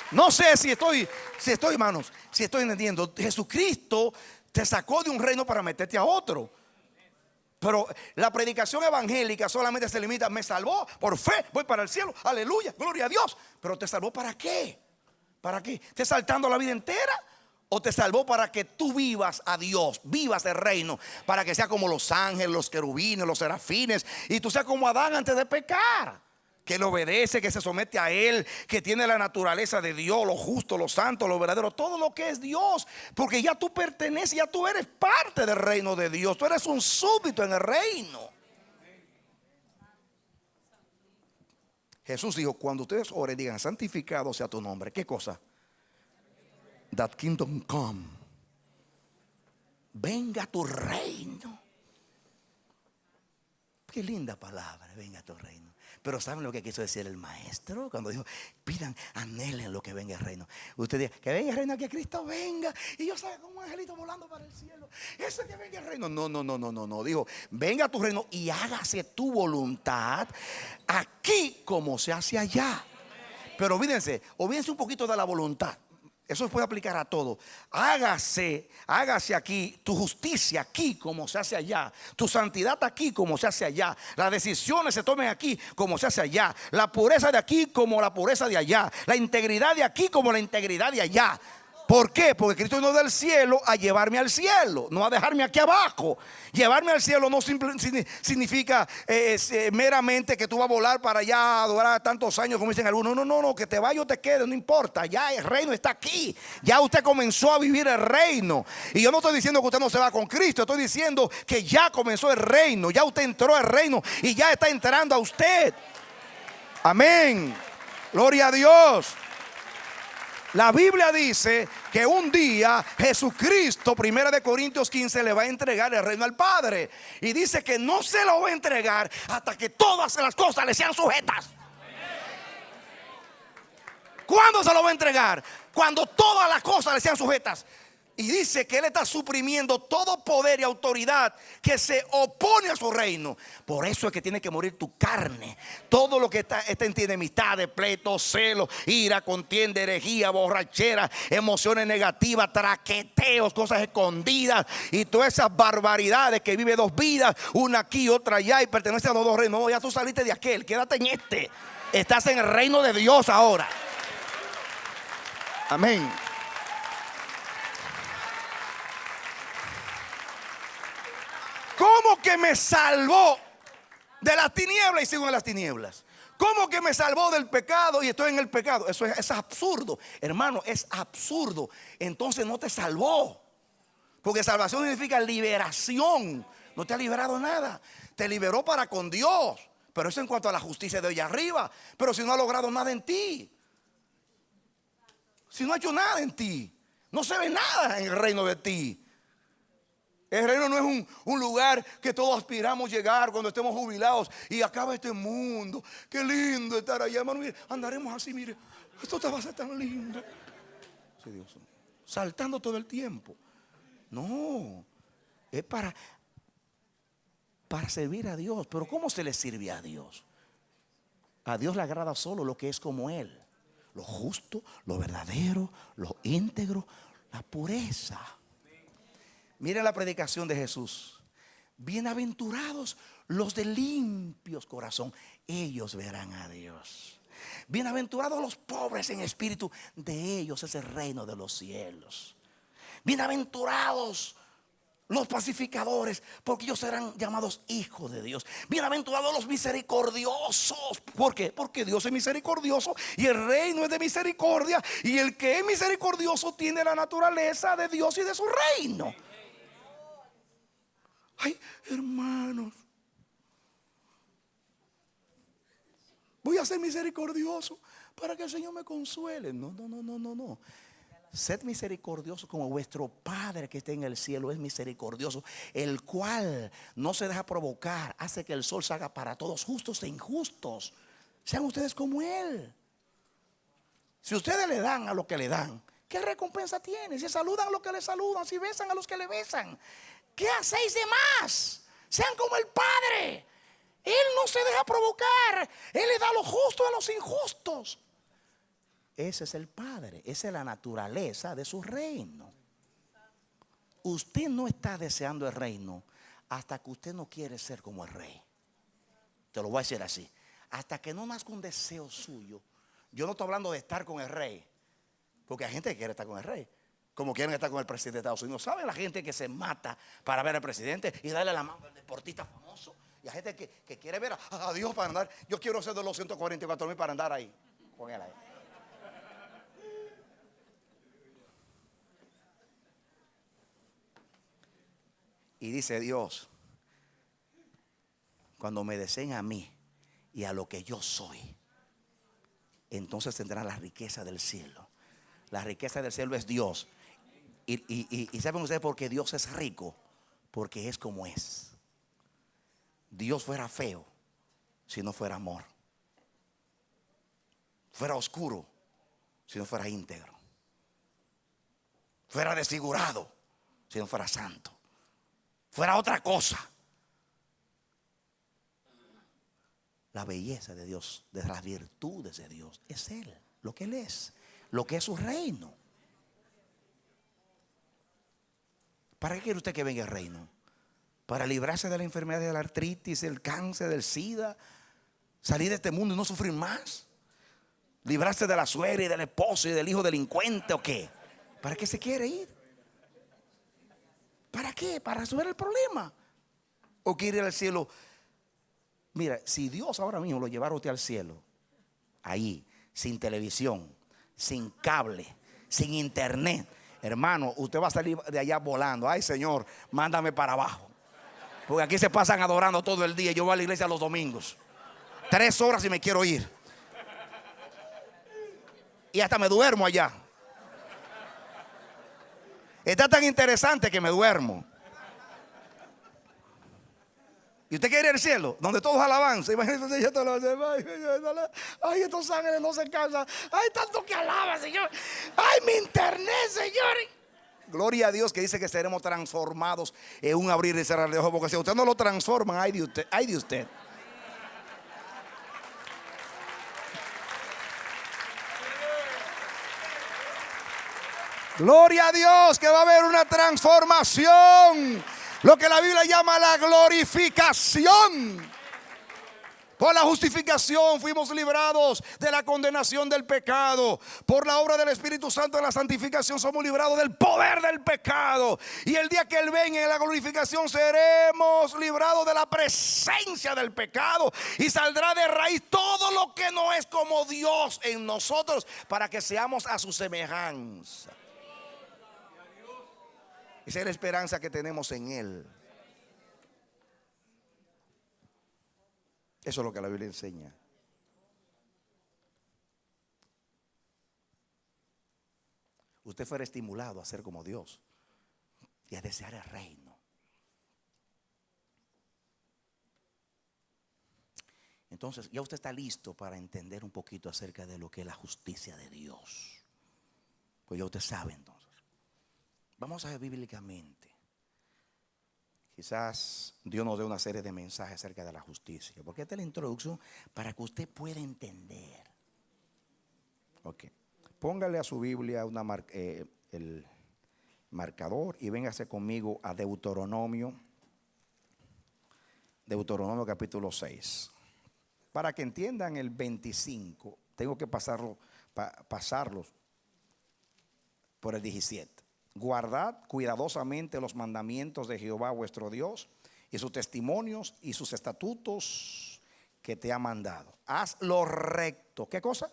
No sé si estoy, hermanos, si estoy entendiendo. Jesucristo te sacó de un reino para meterte a otro. Pero la predicación evangélica solamente se limita: me salvó por fe, voy para el cielo, aleluya, gloria a Dios. Pero ¿te salvó para qué? ¿Para qué? ¿Te saltando la vida entera? ¿O te salvó para que tú vivas a Dios, vivas el reino, para que sea como los ángeles, los querubines, los serafines, y tú seas como Adán antes de pecar? Que le obedece, que se somete a Él, que tiene la naturaleza de Dios, lo justo, lo santo, lo verdadero, todo lo que es Dios. Porque ya tú perteneces, ya tú eres parte del reino de Dios. Tú eres un súbdito en el reino. Jesús dijo: cuando ustedes oren, digan: santificado sea tu nombre. ¿Qué cosa? That kingdom come. Venga tu reino. Qué linda palabra, venga tu reino. Pero ¿saben lo que quiso decir el maestro? Cuando dijo: pidan, anhelen lo que venga el reino. Usted dice: que venga el reino, que Cristo venga. Y yo salga como un angelito volando para el cielo. Eso es que venga el reino. No. Dijo: venga tu reino y hágase tu voluntad aquí como se hace allá. Pero olvídense un poquito de la voluntad. Eso se puede aplicar a todo. Hágase aquí tu justicia aquí como se hace allá. Tu santidad aquí como se hace allá. Las decisiones se tomen aquí como se hace allá. La pureza de aquí como la pureza de allá. La integridad de aquí como la integridad de allá. ¿Por qué? Porque Cristo vino del cielo a llevarme al cielo, no a dejarme aquí abajo. Llevarme al cielo no significa meramente que tú vas a volar para allá a durar tantos años como dicen algunos. No, que te vaya o te quede, no importa. Ya el reino está aquí. Ya usted comenzó a vivir el reino. Y yo no estoy diciendo que usted no se va con Cristo. Estoy diciendo que ya comenzó el reino. Ya usted entró al reino y ya está entrando a usted. Amén. Gloria a Dios. La Biblia dice que un día Jesucristo, 1 Corintios 15, le va a entregar el reino al Padre. Y dice que no se lo va a entregar hasta que todas las cosas le sean sujetas. ¿Cuándo se lo va a entregar? Cuando todas las cosas le sean sujetas. Y dice que Él está suprimiendo todo poder y autoridad que se opone a su reino. Por eso es que tiene que morir tu carne. Todo lo que está en ti, enemistades, pleitos, celos, ira, contienda, herejía, borrachera, emociones negativas, traqueteos, cosas escondidas y todas esas barbaridades que vive dos vidas, una aquí, otra allá, y pertenece a los dos reinos. No, ya tú saliste de aquel, quédate en este. Estás en el reino de Dios ahora. Amén. ¿Cómo que me salvó de las tinieblas y sigo en las tinieblas? ¿Cómo que me salvó del pecado y estoy en el pecado? Eso es absurdo, hermano, es absurdo. Entonces no te salvó, porque salvación significa liberación. No te ha liberado nada, te liberó para con Dios. Pero eso en cuanto a la justicia de allá arriba. Pero si no ha logrado nada en ti, si no ha hecho nada en ti, no se ve nada en el reino de ti. El reino no es un lugar que todos aspiramos llegar cuando estemos jubilados y acaba este mundo. Qué lindo estar allá, hermano. Mire, andaremos así, mire, esto te va a ser tan lindo. Sí, Dios, saltando todo el tiempo. No, es para servir a Dios. Pero ¿cómo se le sirve a Dios? A Dios le agrada solo lo que es como Él. Lo justo, lo verdadero, lo íntegro, la pureza. Miren la predicación de Jesús. Bienaventurados los de limpios corazón, ellos verán a Dios. Bienaventurados los pobres en espíritu, de ellos es el reino de los cielos. Bienaventurados los pacificadores, porque ellos serán llamados hijos de Dios. Bienaventurados los misericordiosos. ¿Por qué? Porque Dios es misericordioso y el reino es de misericordia, y el que es misericordioso tiene la naturaleza de Dios y de su reino. Ay, hermanos, voy a ser misericordioso para que el Señor me consuele. No. Sed misericordioso como vuestro Padre que está en el cielo es misericordioso, el cual no se deja provocar, hace que el sol salga para todos, justos e injustos. Sean ustedes como Él. Si ustedes le dan a lo que le dan, ¿qué recompensa tienen? Si saludan a los que le saludan, si besan a los que le besan, ¿qué hacéis de más? Sean como el Padre. Él no se deja provocar. Él le da lo justo a los injustos. Ese es el Padre. Esa es la naturaleza de su reino. Usted no está deseando el reino hasta que usted no quiere ser como el rey. Te lo voy a decir así. Hasta que no nazca un deseo suyo. Yo no estoy hablando de estar con el rey, porque hay gente que quiere estar con el rey, como quieren estar con el presidente de Estados Unidos. ¿Saben la gente que se mata para ver al presidente y darle la mano al deportista famoso? Y hay gente que quiere ver a Dios para andar. Yo quiero ser de los 144,000 para andar ahí con él ahí. Y dice Dios, cuando me deseen a mí y a lo que yo soy, entonces tendrán la riqueza del cielo. La riqueza del cielo es Dios. Y ¿saben ustedes por qué Dios es rico? Porque es como es. Dios fuera feo si no fuera amor. Fuera oscuro si no fuera íntegro. Fuera desfigurado si no fuera santo. Fuera otra cosa. La belleza de Dios, de las virtudes de Dios, es Él, lo que Él es, lo que es su reino. ¿Para qué quiere usted que venga el reino? Para librarse de la enfermedad de la artritis, del cáncer, del SIDA, salir de este mundo y no sufrir más, librarse de la suegra y del esposo y del hijo delincuente, ¿o qué? ¿Para qué se quiere ir? ¿Para qué? ¿Para resolver el problema? ¿O quiere ir al cielo? Mira, si Dios ahora mismo lo llevara a usted al cielo, ahí, sin televisión, sin cable, sin internet, hermano, usted va a salir de allá volando. Ay, Señor, mándame para abajo, porque aquí se pasan adorando todo el día. Yo voy a la iglesia los domingos 3 horas y me quiero ir, y hasta me duermo allá. Está tan interesante que me duermo. ¿Y usted quiere ir al cielo? Donde todos alabanza. Imagínense, ay, estos ángeles no se cansan. Ay, tanto que alaban, Señor. Ay, mi internet, Señor. Gloria a Dios que dice que seremos transformados en un abrir y cerrar de ojos. Porque si a usted no lo transforman, ay de usted, ay de usted. Gloria a Dios que va a haber una transformación. Lo que la Biblia llama la glorificación. Por la justificación fuimos librados de la condenación del pecado. Por la obra del Espíritu Santo en la santificación somos librados del poder del pecado. Y el día que Él venga en la glorificación seremos librados de la presencia del pecado. Y saldrá de raíz todo lo que no es como Dios en nosotros, para que seamos a su semejanza. Esa es la esperanza que tenemos en Él. Eso es lo que la Biblia enseña. Usted fuera estimulado a ser como Dios y a desear el reino. Entonces ya usted está listo para entender un poquito acerca de lo que es la justicia de Dios. Pues ya usted sabe entonces. Vamos a ver bíblicamente. Quizás Dios nos dé una serie de mensajes acerca de la justicia, porque esta es la introducción para que usted pueda entender. Ok. Póngale a su Biblia el marcador y véngase conmigo a Deuteronomio capítulo 6. Para que entiendan el 25, tengo que pasarlos por el 17. Guardad cuidadosamente los mandamientos de Jehová vuestro Dios y sus testimonios y sus estatutos que te ha mandado. Haz lo recto. ¿Qué cosa?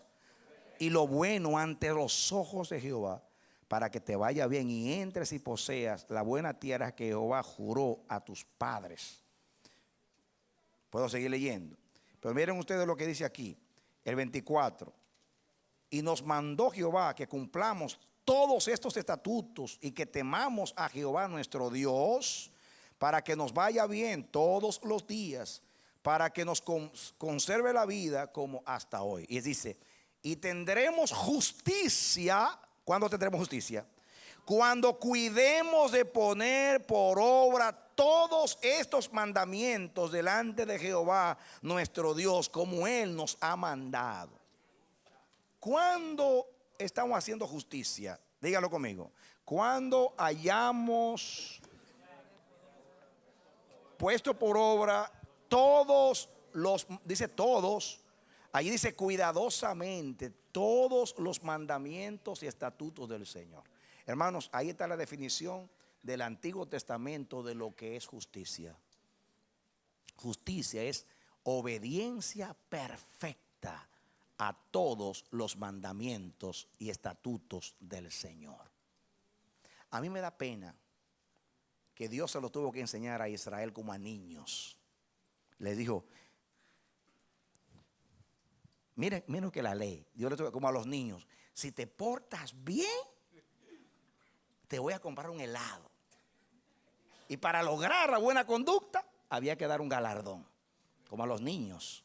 Y lo bueno ante los ojos de Jehová, para que te vaya bien y entres y poseas la buena tierra que Jehová juró a tus padres. Puedo seguir leyendo. Pero miren ustedes lo que dice aquí, el 24. Y nos mandó Jehová que cumplamos todos estos estatutos y que temamos a Jehová nuestro Dios, para que nos vaya bien todos los días, para que nos conserve la vida como hasta hoy. Y dice, y tendremos justicia. ¿Cuándo tendremos justicia? Cuando cuidemos de poner por obra todos estos mandamientos delante de Jehová nuestro Dios, como Él nos ha mandado. ¿Cuándo estamos haciendo justicia? Dígalo conmigo. Cuando hayamos puesto por obra todos los, dice todos, allí dice cuidadosamente, todos los mandamientos y estatutos del Señor. Hermanos, ahí está la definición del Antiguo Testamento de lo que es justicia. Justicia es obediencia perfecta a todos los mandamientos y estatutos del Señor. A mí me da pena que Dios se lo tuvo que enseñar a Israel como a niños. Le dijo, miren que la ley, Dios le tuvo como a los niños, si te portas bien, te voy a comprar un helado. Y para lograr la buena conducta, había que dar un galardón, como a los niños.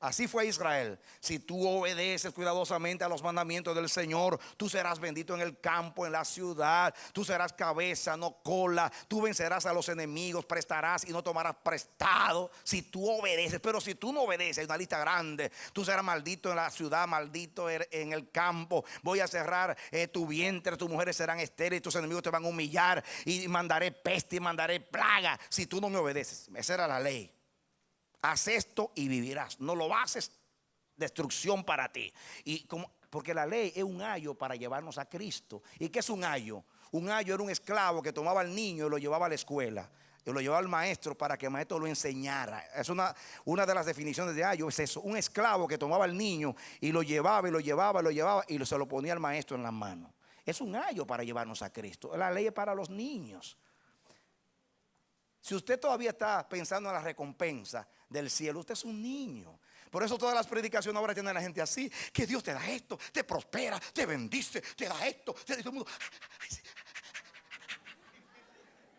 Así fue Israel. Si tú obedeces cuidadosamente a los mandamientos del Señor, tú serás bendito en el campo, en la ciudad. Tú serás cabeza, no cola. Tú vencerás a los enemigos, prestarás y no tomarás prestado. Si tú obedeces, pero si tú no obedeces, hay una lista grande. Tú serás maldito en la ciudad, maldito en el campo. Voy a cerrar tu vientre, tus mujeres serán estériles, tus enemigos te van a humillar. Y mandaré peste y mandaré plaga si tú no me obedeces. Esa era la ley. Haz esto y vivirás. No lo haces, destrucción para ti. Porque la ley es un ayo para llevarnos a Cristo. ¿Y qué es un ayo? Un ayo era un esclavo que tomaba al niño y lo llevaba a la escuela. Y lo llevaba al maestro para que el maestro lo enseñara. Es una de las definiciones de ayo. Es eso, un esclavo que tomaba al niño y lo llevaba y se lo ponía al maestro en las manos. Es un ayo para llevarnos a Cristo. La ley es para los niños. Si usted todavía está pensando en la recompensa del cielo, usted es un niño. Por eso todas las predicaciones ahora tienen a la gente así, que Dios te da esto, te prospera, te bendice, te da esto, te da todo el mundo.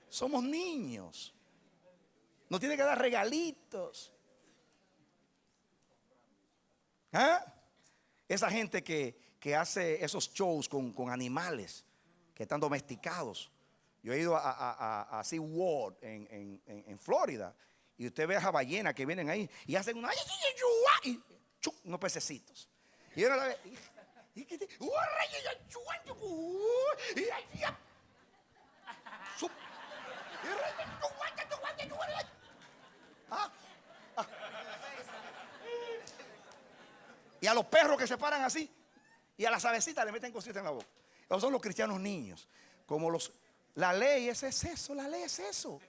Somos niños. Nos tiene que dar regalitos. Esa gente que hace esos shows con animales, que están domesticados. Yo he ido a SeaWorld en Florida, y usted ve a las ballenas que vienen ahí y hacen unos pececitos. Y uno la ve, y a los perros que se paran así, y a las avecitas le meten cositas en la boca. Esos son los cristianos niños. Como la ley es eso, la ley es eso.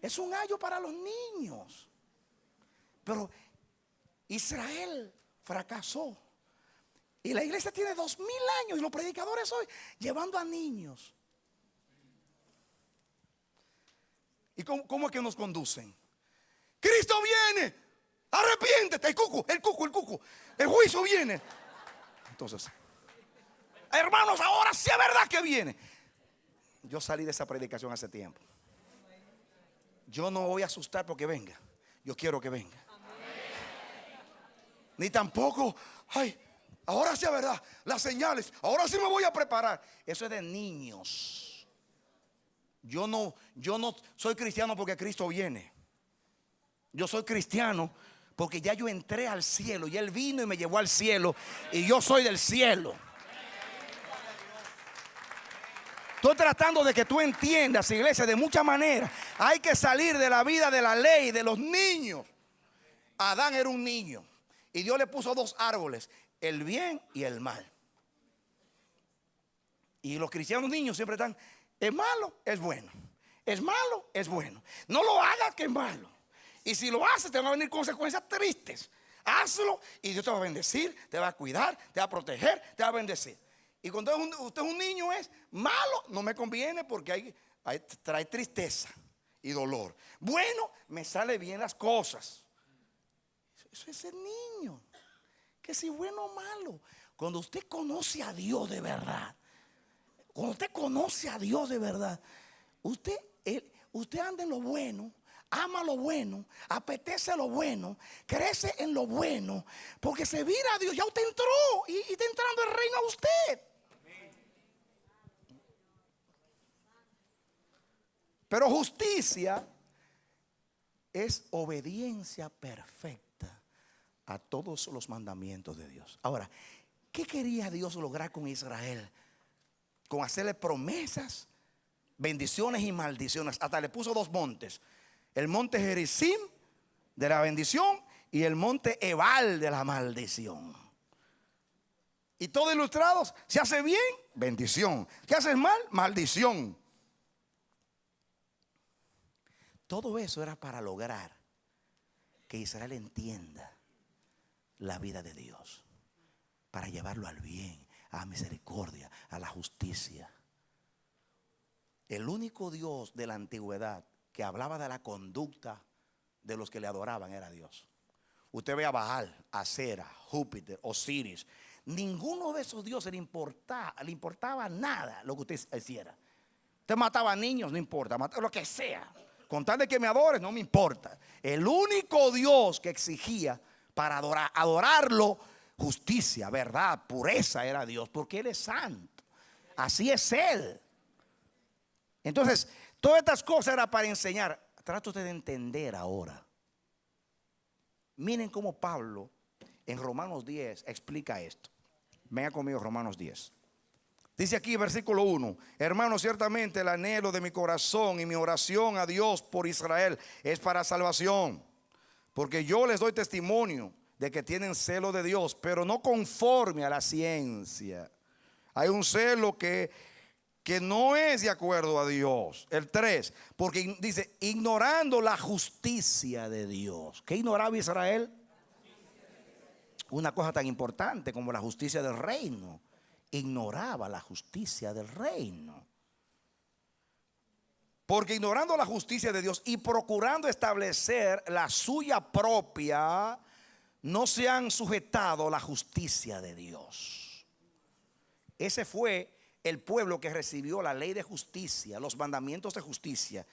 Es un ayo para los niños. Pero Israel fracasó. Y la iglesia tiene 2000 años y los predicadores hoy llevando a niños. ¿Y cómo es que nos conducen? Cristo viene, arrepiéntete, el cuco. El juicio viene. Entonces, hermanos, ahora sí es verdad que viene. Yo salí de esa predicación hace tiempo. Yo no voy a asustar porque venga. Yo quiero que venga. Ni tampoco, ay, ahora sí es verdad, las señales, ahora sí me voy a preparar. Eso es de niños. Yo no soy cristiano porque Cristo viene. Yo soy cristiano porque ya yo entré al cielo y Él vino y me llevó al cielo, y yo soy del cielo. Estoy tratando de que tú entiendas, iglesia, de muchas maneras. Hay que salir de la vida de la ley, de los niños. Adán era un niño y Dios le puso dos árboles, el bien y el mal. Y los cristianos niños siempre están, es malo, es bueno. Es malo, es bueno. No lo hagas, que es malo. Y si lo haces, te van a venir consecuencias tristes. Hazlo y Dios te va a bendecir, te va a cuidar, te va a proteger, te va a bendecir. Y cuando usted es un niño, es malo, no me conviene porque trae tristeza y dolor. Bueno, me sale bien las cosas. Eso es el niño. Que si bueno o malo. Cuando usted conoce a Dios de verdad, usted anda en lo bueno, ama lo bueno, apetece lo bueno, crece en lo bueno, porque se vira a Dios. Ya usted entró y está entrando el reino a usted. Pero justicia es obediencia perfecta a todos los mandamientos de Dios. Ahora, ¿qué quería Dios lograr con Israel? Con hacerle promesas, bendiciones y maldiciones. Hasta le puso dos montes: el monte Gerizim de la bendición y el monte Ebal de la maldición. Y todo ilustrado: si hace bien, bendición; si haces mal, maldición. Todo eso era para lograr que Israel entienda la vida de Dios, para llevarlo al bien, a la misericordia, a la justicia. El único Dios de la antigüedad que hablaba de la conducta de los que le adoraban era Dios. Usted ve a Baal, Acera, Júpiter, Osiris. Ninguno de esos dioses le importaba nada lo que usted hiciera. Usted mataba a niños, no importa, mataba lo que sea. Con tal de que me adores, no me importa. El único Dios que exigía para adorarlo, justicia, verdad, pureza, era Dios, porque Él es santo. Así es Él. Entonces, todas estas cosas eran para enseñar. Trata usted de entender ahora. Miren cómo Pablo en Romanos 10 explica esto. Venga conmigo, Romanos 10. Dice aquí, versículo 1: hermanos, ciertamente el anhelo de mi corazón y mi oración a Dios por Israel es para salvación, porque yo les doy testimonio de que tienen celo de Dios, pero no conforme a la ciencia. Hay un celo que no es de acuerdo a Dios. El 3, porque dice, ignorando la justicia de Dios. ¿Qué ignoraba Israel? Una cosa tan importante como la justicia del reino. Ignoraba la justicia del reino. Porque ignorando la justicia de Dios y procurando establecer la suya propia, no se han sujetado a la justicia de Dios. Ese fue el pueblo que recibió la ley de justicia, los mandamientos de justicia,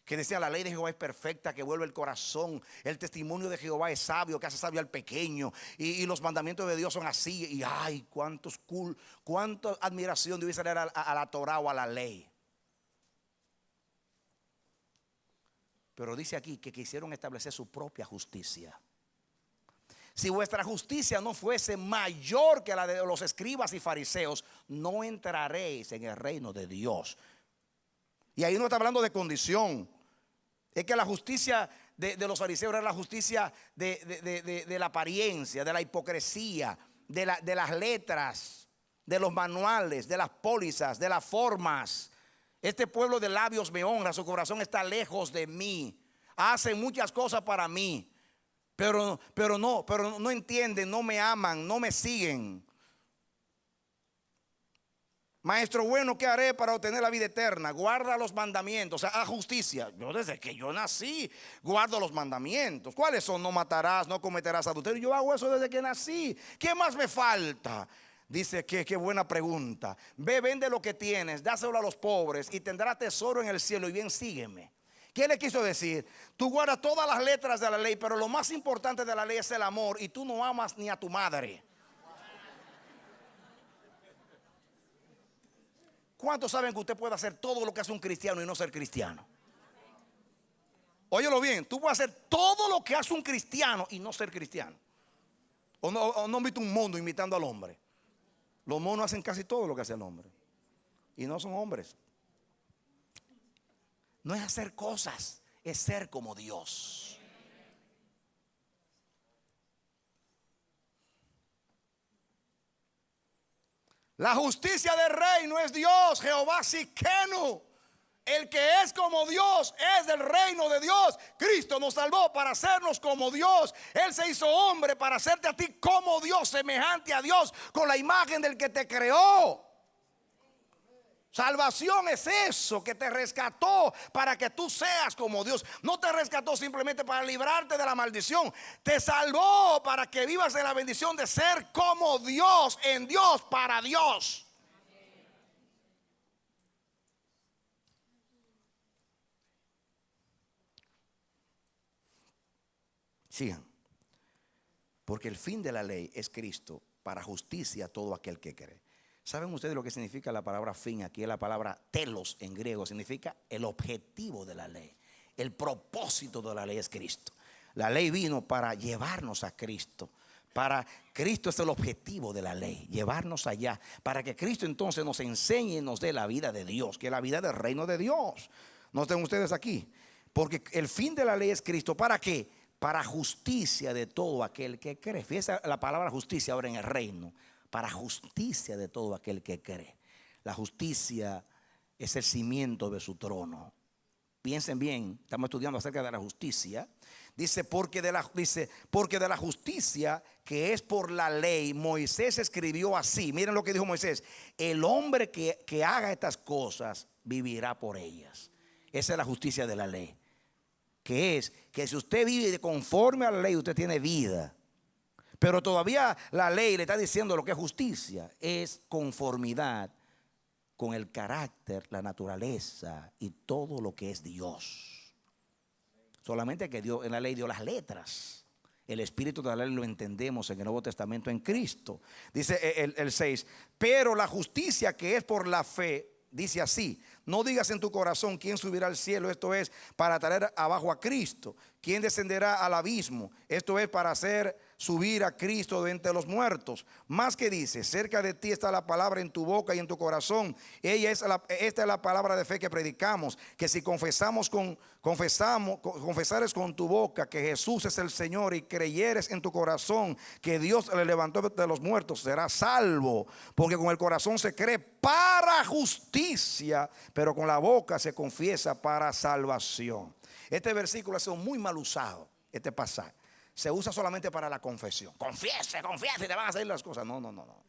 que decía la ley de Jehová es perfecta, que vuelve el corazón. El testimonio de Jehová es sabio, que hace sabio al pequeño. Y los mandamientos de Dios son así. Y ay, cuánta admiración debe ser a la Torah o a la ley. Pero dice aquí que quisieron establecer su propia justicia. Si vuestra justicia no fuese mayor que la de los escribas y fariseos, no entraréis en el reino de Dios. Y ahí no está hablando de condición. Es que la justicia de los fariseos era la justicia de la apariencia, de la hipocresía, de las letras, de los manuales, de las pólizas, de las formas. Este pueblo de labios me honra, su corazón está lejos de mí. Hacen muchas cosas para mí, pero no entienden, no me aman, no me siguen. Maestro bueno, ¿qué haré para obtener la vida eterna? Guarda los mandamientos, o sea, haz justicia. Yo desde que yo nací guardo los mandamientos. ¿Cuáles son? No matarás, no cometerás adulterio. Yo hago eso desde que nací. ¿Qué más me falta? Dice que qué buena pregunta. Ve, vende lo que tienes, dáselo a los pobres y tendrás tesoro en el cielo y bien sígueme. ¿Qué le quiso decir? Tú guardas todas las letras de la ley, pero lo más importante de la ley es el amor y tú no amas ni a tu madre. ¿Cuántos saben que usted puede hacer todo lo que hace un cristiano y no ser cristiano? Óyelo bien, tú puedes hacer todo lo que hace un cristiano y no ser cristiano. O no invita un mono imitando al hombre. Los monos hacen casi todo lo que hace el hombre. Y no son hombres. No es hacer cosas, es ser como Dios. La justicia del reino es Dios, Jehová Sikenu. El que es como Dios es del reino de Dios. Cristo nos salvó para hacernos como Dios. Él se hizo hombre para hacerte a ti como Dios, semejante a Dios, con la imagen del que te creó. Salvación es eso, que te rescató para que tú seas como Dios. No te rescató simplemente para librarte de la maldición. Te salvó para que vivas en la bendición de ser como Dios, en Dios, para Dios. Sigan. Porque el fin de la ley es Cristo para justicia a todo aquel que cree. ¿Saben ustedes lo que significa la palabra fin? Aquí es la palabra telos en griego. Significa el objetivo de la ley. El propósito de la ley es Cristo. La ley vino para llevarnos a Cristo. Cristo es el objetivo de la ley, llevarnos allá. Para que Cristo entonces nos enseñe y nos dé la vida de Dios, que es la vida del reino de Dios. Noten ustedes aquí. Porque el fin de la ley es Cristo. ¿Para qué? Para justicia de todo aquel que cree. Fíjense la palabra justicia ahora en el reino. Para justicia de todo aquel que cree. La justicia es el cimiento de su trono. Piensen bien, estamos estudiando acerca de la justicia. Dice, porque de la justicia que es por la ley, Moisés escribió así. Miren lo que dijo Moisés: el hombre que haga estas cosas vivirá por ellas. Esa es la justicia de la ley. Que es que si usted vive conforme a la ley, usted tiene vida. Pero todavía la ley le está diciendo lo que es justicia. Es conformidad con el carácter, la naturaleza y todo lo que es Dios. Solamente que Dios en la ley dio las letras. El espíritu de la ley lo entendemos en el Nuevo Testamento en Cristo. Dice el 6. Pero la justicia que es por la fe, dice así: no digas en tu corazón quién subirá al cielo, esto es para traer abajo a Cristo. ¿Quién descenderá al abismo? Esto es para hacer subir a Cristo de entre los muertos. Más que dice: cerca de ti está la palabra en tu boca y en tu corazón. Esta es la palabra de fe que predicamos, que si confesares con tu boca que Jesús es el Señor y creyeres en tu corazón que Dios le levantó de los muertos, serás salvo. Porque con el corazón se cree para justicia, pero con la boca se confiesa para salvación. Este versículo ha sido muy mal usado, este pasaje. Se usa solamente para la confesión. Confiese y te van a salir las cosas. No.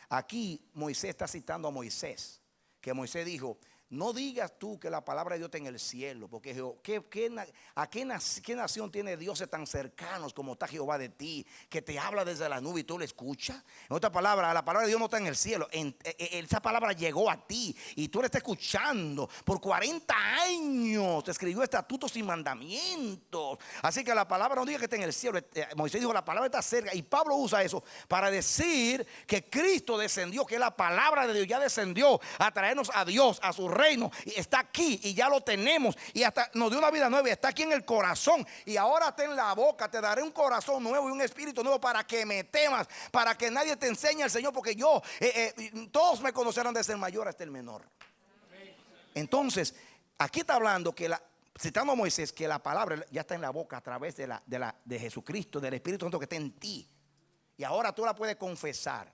Aquí Moisés está citando a Moisés. Que Moisés dijo: no digas tú que la palabra de Dios está en el cielo. Porque ¿qué nación tiene dioses tan cercanos como está Jehová de ti? Que te habla desde la nube y tú le escuchas. En otra palabra, la palabra de Dios no está en el cielo. Esa palabra llegó a ti y tú la estás escuchando por 40 años. te escribió estatutos y mandamientos. Así que la palabra no diga que está en el cielo. Moisés dijo, la palabra está cerca. Y Pablo usa eso para decir que Cristo descendió, que la palabra de Dios ya descendió a traernos a Dios, a su reino. Y está aquí y ya lo tenemos. Y hasta nos dio una vida nueva y está aquí en el corazón. Y ahora está en la boca. Te daré un corazón nuevo y un espíritu nuevo para que me temas, para que nadie te enseñe al Señor, porque yo, todos me conocerán desde el mayor hasta el menor. Entonces, aquí está hablando que citando a Moisés, que la palabra ya está en la boca a través de Jesucristo, del Espíritu Santo que está en ti. Y ahora tú la puedes confesar.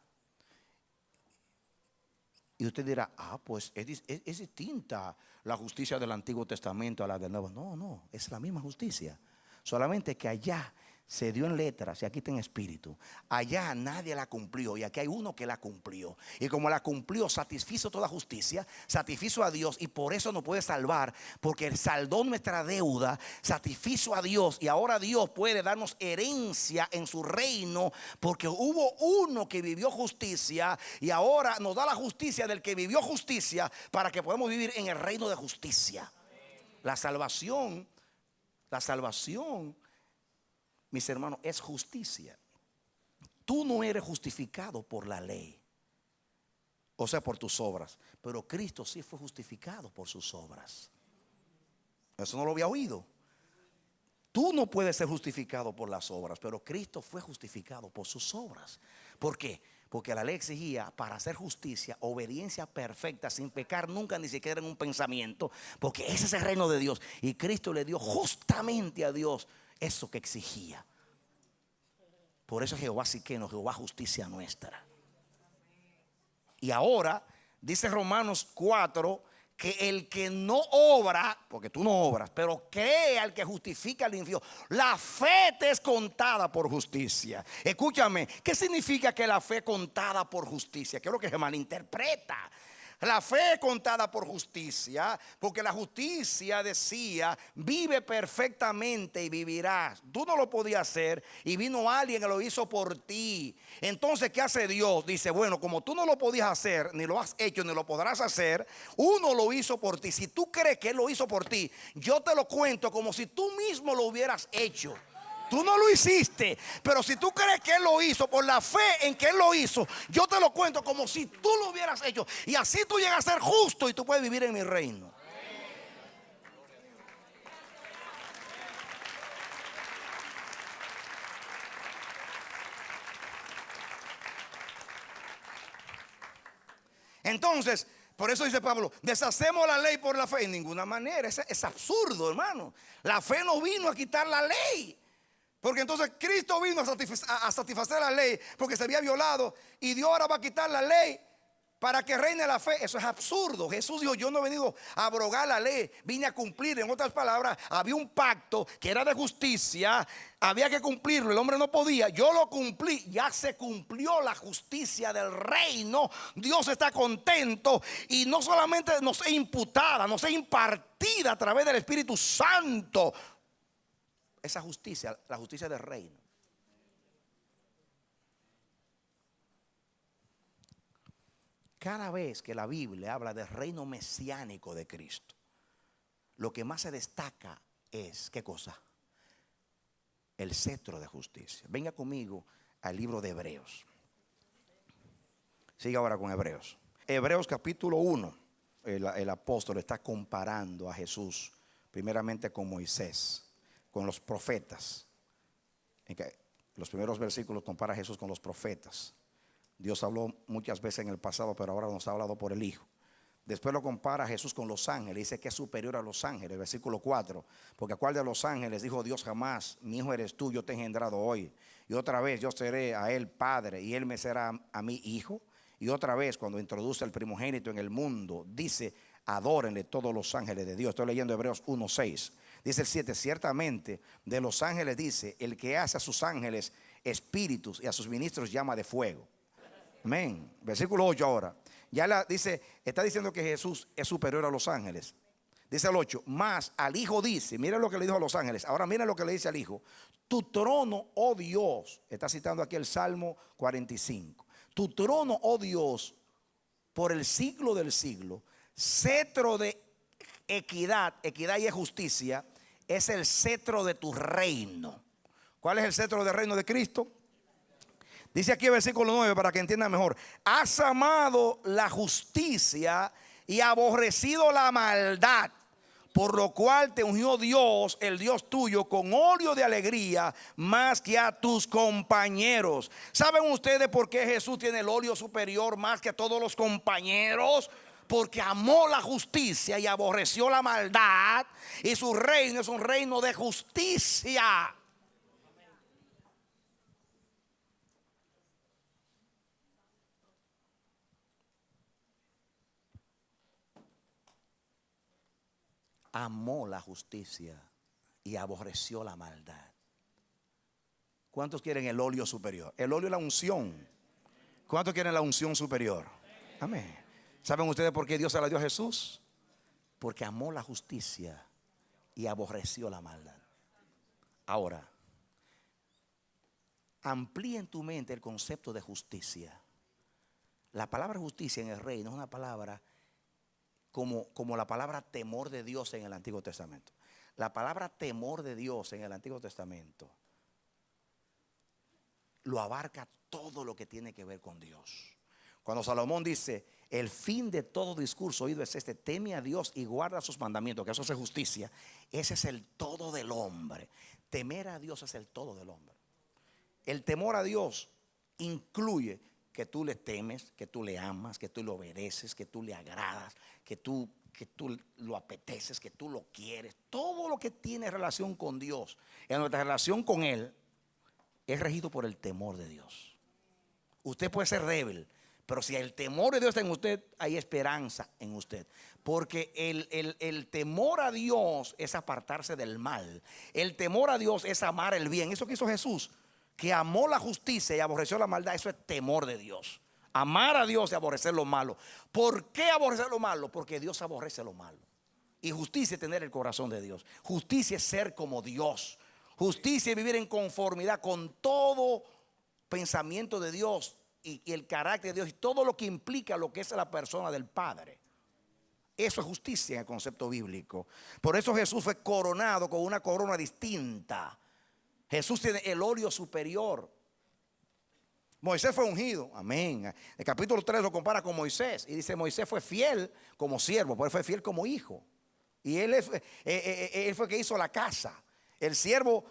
Y usted dirá, pues es distinta la justicia del Antiguo Testamento a la del Nuevo. No, es la misma justicia. Solamente que allá se dio en letras y aquí está en espíritu. Allá nadie la cumplió y aquí hay uno que la cumplió. Y como la cumplió, satisfizo toda justicia, satisfizo a Dios y por eso nos puede salvar, porque saldó nuestra deuda, satisfizo a Dios y ahora Dios puede darnos herencia en su reino, porque hubo uno que vivió justicia y ahora nos da la justicia del que vivió justicia para que podamos vivir en el reino de justicia. La salvación, mis hermanos, es justicia. Tú no eres justificado por la ley, o sea, por tus obras, pero Cristo sí fue justificado por sus obras. Eso no lo había oído. Tú no puedes ser justificado por las obras, pero Cristo fue justificado por sus obras. ¿Por qué? Porque la ley exigía para hacer justicia, obediencia perfecta, sin pecar nunca, ni siquiera en un pensamiento, porque ese es el reino de Dios. Y Cristo le dio justamente a Dios eso que exigía. Por eso Jehová siqueno, Jehová justicia nuestra. Y ahora dice Romanos 4 que el que no obra, porque tú no obras, pero cree al que justifica al impío, la fe te es contada por justicia. Escúchame, ¿qué significa que la fe contada por justicia? Creo que se malinterpreta. La fe contada por justicia, porque la justicia decía, vive perfectamente y vivirás. Tú no lo podías hacer y vino alguien que lo hizo por ti. Entonces, ¿qué hace Dios? Dice, bueno, como tú no lo podías hacer, ni lo has hecho, ni lo podrás hacer, uno lo hizo por ti. Si tú crees que Él lo hizo por ti, yo te lo cuento como si tú mismo lo hubieras hecho. Tú no lo hiciste, pero si tú crees que Él lo hizo por la fe en que Él lo hizo, yo te lo cuento como si tú lo hubieras hecho. Y así tú llegas a ser justo y tú puedes vivir en mi reino. Entonces, por eso dice Pablo, deshacemos la ley por la fe. En ninguna manera, es absurdo, hermano. La fe no vino a quitar la ley. Porque entonces Cristo vino a satisfacer la ley porque se había violado, y Dios ahora va a quitar la ley para que reine la fe. Eso es absurdo. Jesús dijo, yo no he venido a abrogar la ley, vine a cumplir. En otras palabras, había un pacto que era de justicia, había que cumplirlo, el hombre no podía, yo lo cumplí, ya se cumplió la justicia del reino. Dios está contento y no solamente nos es imputada, nos es impartida a través del Espíritu Santo. Esa justicia, la justicia del reino. Cada vez que la Biblia habla del reino mesiánico de Cristo, lo que más se destaca es, ¿qué cosa? El cetro de justicia. Venga conmigo al libro de Hebreos. Siga ahora con Hebreos. Hebreos capítulo 1. El apóstol está comparando a Jesús primeramente con Moisés, con los profetas. En que los primeros versículos compara a Jesús con los profetas. Dios habló muchas veces en el pasado, pero ahora nos ha hablado por el Hijo. Después lo compara a Jesús con los ángeles. Dice que es superior a los ángeles, versículo 4. Porque a cuál de los ángeles dijo Dios jamás, mi hijo eres tú, yo te he engendrado hoy. Y otra vez yo seré a él padre y él me será a mí hijo. Y otra vez cuando introduce el primogénito en el mundo, dice, adórenle todos los ángeles de Dios. Estoy leyendo Hebreos 1:6. Dice el 7, ciertamente de los ángeles dice, el que hace a sus ángeles espíritus y a sus ministros llama de fuego. Amén. Versículo 8 ahora. Ya dice, está diciendo que Jesús es superior a los ángeles. Dice el 8, más al Hijo dice, mira lo que le dijo a los ángeles. Ahora mira lo que le dice al Hijo. Tu trono, oh Dios, está citando aquí el Salmo 45. Tu trono, oh Dios, por el siglo del siglo, cetro de equidad y justicia es el cetro de tu reino. ¿Cuál es el cetro del reino de Cristo? Dice aquí el versículo 9 para que entiendan mejor. Has amado la justicia y aborrecido la maldad, por lo cual te ungió Dios, el Dios tuyo, con óleo de alegría más que a tus compañeros. ¿Saben ustedes por qué Jesús tiene el óleo superior más que a todos los compañeros? Porque amó la justicia y aborreció la maldad, y su reino es un reino de justicia. Amó la justicia y aborreció la maldad. ¿Cuántos quieren el óleo superior? El óleo es la unción. ¿Cuántos quieren la unción superior? Amén. ¿Saben ustedes por qué Dios se la dio a Jesús? Porque amó la justicia y aborreció la maldad. Ahora, amplía en tu mente el concepto de justicia. La palabra justicia en el reino es una palabra como la palabra temor de Dios en el Antiguo Testamento. La palabra temor de Dios en el Antiguo Testamento lo abarca todo lo que tiene que ver con Dios. Cuando Salomón dice, el fin de todo discurso oído es este: teme a Dios y guarda sus mandamientos, que eso es justicia. Ese es el todo del hombre. Temer a Dios es el todo del hombre. El temor a Dios incluye que tú le temes, que tú le amas, que tú le obedeces, que tú le agradas, que tú lo apeteces, que tú lo quieres. Todo lo que tiene relación con Dios, en nuestra relación con Él, es regido por el temor de Dios. Usted puede ser débil, pero si el temor de Dios está en usted, hay esperanza en usted. Porque el temor a Dios es apartarse del mal. El temor a Dios es amar el bien. Eso que hizo Jesús, que amó la justicia y aborreció la maldad. Eso es temor de Dios. Amar a Dios y aborrecer lo malo. ¿Por qué aborrecer lo malo? Porque Dios aborrece lo malo. Y justicia es tener el corazón de Dios. Justicia es ser como Dios. Justicia es vivir en conformidad con todo pensamiento de Dios y el carácter de Dios y todo lo que implica lo que es la persona del Padre. Eso es justicia en el concepto bíblico. Por eso Jesús fue coronado con una corona distinta. Jesús tiene el óleo superior. Moisés fue ungido, amén. El capítulo 3 lo compara con Moisés y dice: Moisés fue fiel como siervo, pero él fue fiel como hijo. Y él fue que hizo la casa. El siervo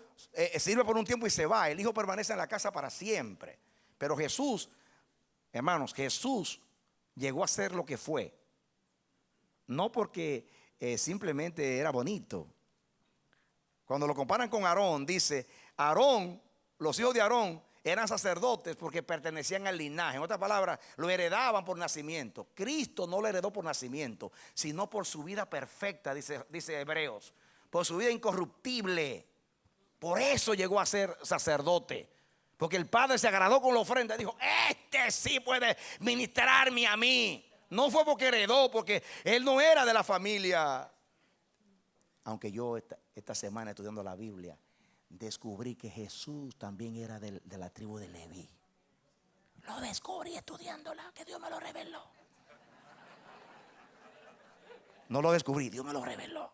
sirve por un tiempo y se va. El hijo permanece en la casa para siempre. Pero Jesús, hermanos, Jesús llegó a ser lo que fue. No porque simplemente era bonito. Cuando lo comparan con Aarón, dice: Aarón, los hijos de Aarón eran sacerdotes porque pertenecían al linaje. En otras palabras, lo heredaban por nacimiento. Cristo no lo heredó por nacimiento, sino por su vida perfecta, dice Hebreos. Por su vida incorruptible. Por eso llegó a ser sacerdote. Porque el Padre se agradó con la ofrenda y dijo: este sí puede ministrarme a mí. No fue porque heredó, porque él no era de la familia. Aunque yo esta semana estudiando la Biblia, descubrí que Jesús también era de la tribu de Leví. Lo descubrí estudiándola, que Dios me lo reveló. No lo descubrí, Dios me lo reveló.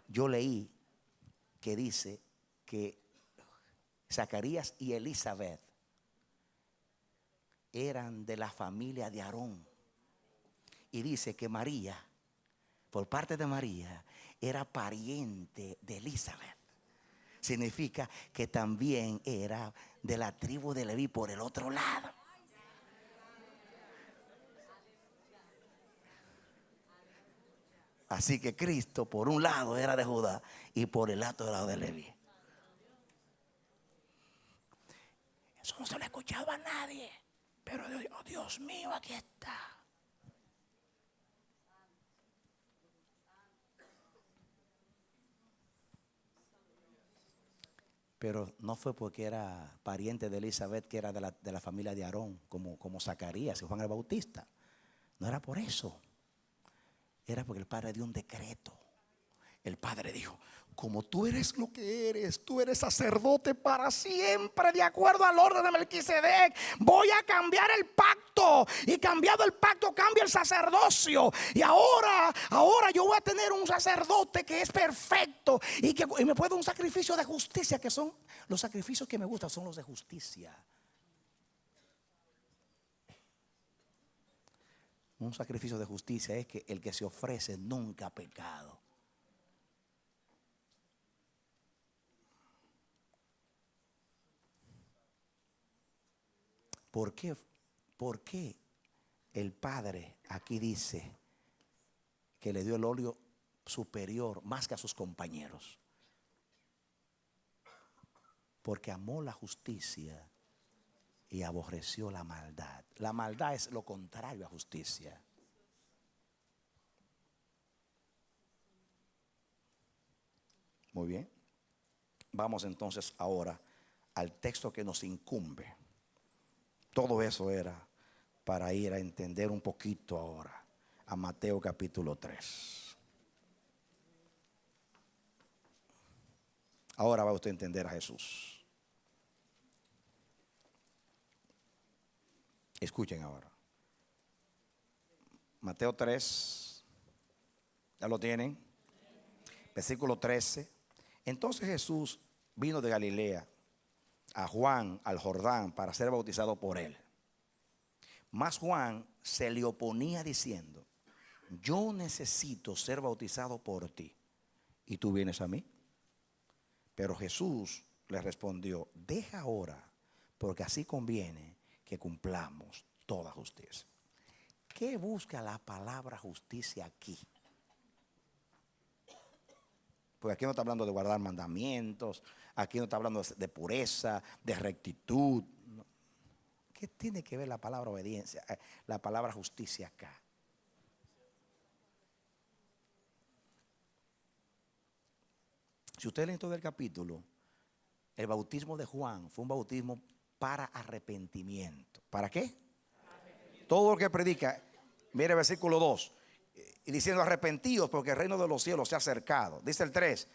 Yo leí que dice que Zacarías y Elizabeth eran de la familia de Aarón. Y dice que María, por parte de María, era pariente de Elizabeth. Significa que también era de la tribu de Leví por el otro lado. Así que Cristo por un lado era de Judá y por el otro lado de Leví. Eso no se lo escuchaba a nadie. Pero oh, Dios mío, aquí está. Pero no fue porque era pariente de Elizabeth, que era de la familia de Aarón, como Zacarías y Juan el Bautista. No era por eso. Era porque el Padre dio un decreto. El padre dijo: como tú eres lo que eres, tú eres sacerdote para siempre, de acuerdo al orden de Melquisedec, voy a cambiar el pacto. Y cambiado el pacto, cambia el sacerdocio. Y ahora yo voy a tener un sacerdote que es perfecto y me puede dar un sacrificio de justicia, que son los sacrificios que me gustan, son los de justicia. Un sacrificio de justicia es que el que se ofrece nunca ha pecado. ¿Por qué el Padre aquí dice que le dio el óleo superior más que a sus compañeros? Porque amó la justicia y aborreció la maldad. La maldad es lo contrario a justicia. Muy bien. Vamos entonces ahora al texto que nos incumbe. Todo eso era para ir a entender un poquito ahora a Mateo capítulo 3. Ahora va usted a entender a Jesús. Escuchen ahora. Mateo 3. ¿Ya lo tienen? Versículo 13. Entonces Jesús vino de Galilea a Juan al Jordán para ser bautizado por él. Mas Juan se le oponía diciendo: yo necesito ser bautizado por ti, ¿y tú vienes a mí? Pero Jesús le respondió: deja ahora, porque así conviene que cumplamos toda justicia. ¿Qué busca la palabra justicia aquí? Porque aquí no está hablando de guardar mandamientos, aquí no está hablando de pureza, de rectitud. ¿Qué tiene que ver la palabra obediencia, la palabra justicia acá? Si usted lee todo el capítulo, el bautismo de Juan fue un bautismo para arrepentimiento. ¿Para qué? Todo lo que predica, mire el versículo 2. Y diciendo: arrepentidos, porque el reino de los cielos se ha acercado. Dice el 3: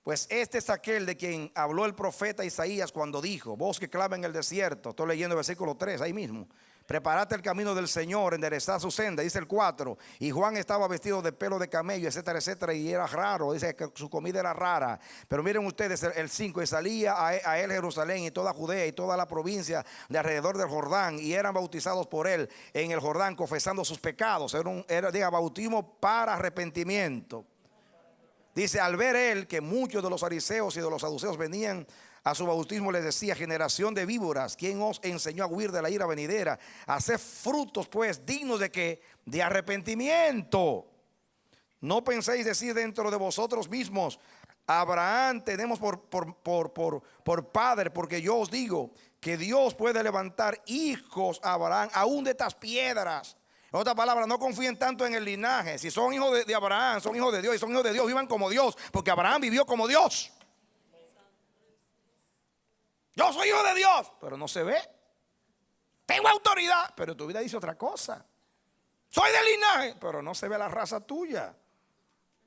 pues este es aquel de quien habló el profeta Isaías cuando dijo: voz que clama en el desierto. Estoy leyendo el versículo 3 ahí mismo. Preparad el camino del Señor, enderezad su senda. Dice el 4: y Juan estaba vestido de pelo de camello, etcétera, etcétera, y era raro. Dice que su comida era rara. Pero miren ustedes el 5: y salía a él Jerusalén y toda Judea y toda la provincia de alrededor del Jordán, y eran bautizados por él en el Jordán, confesando sus pecados. Era bautismo para arrepentimiento. Dice: al ver él que muchos de los fariseos y de los saduceos venían a su bautismo, les decía: generación de víboras, ¿quién os enseñó a huir de la ira venidera? Haced frutos pues dignos de ¿qué? De arrepentimiento. No penséis decir dentro de vosotros mismos: Abraham tenemos por padre, porque yo os digo que Dios puede levantar hijos a Abraham aún de estas piedras. En otras palabras, no confíen tanto en el linaje. Si son hijos de Abraham, son hijos de Dios. Y son hijos de Dios, vivan como Dios, porque Abraham vivió como Dios. Yo soy hijo de Dios, pero no se ve. Tengo autoridad, pero tu vida dice otra cosa. Soy del linaje, pero no se ve la raza tuya.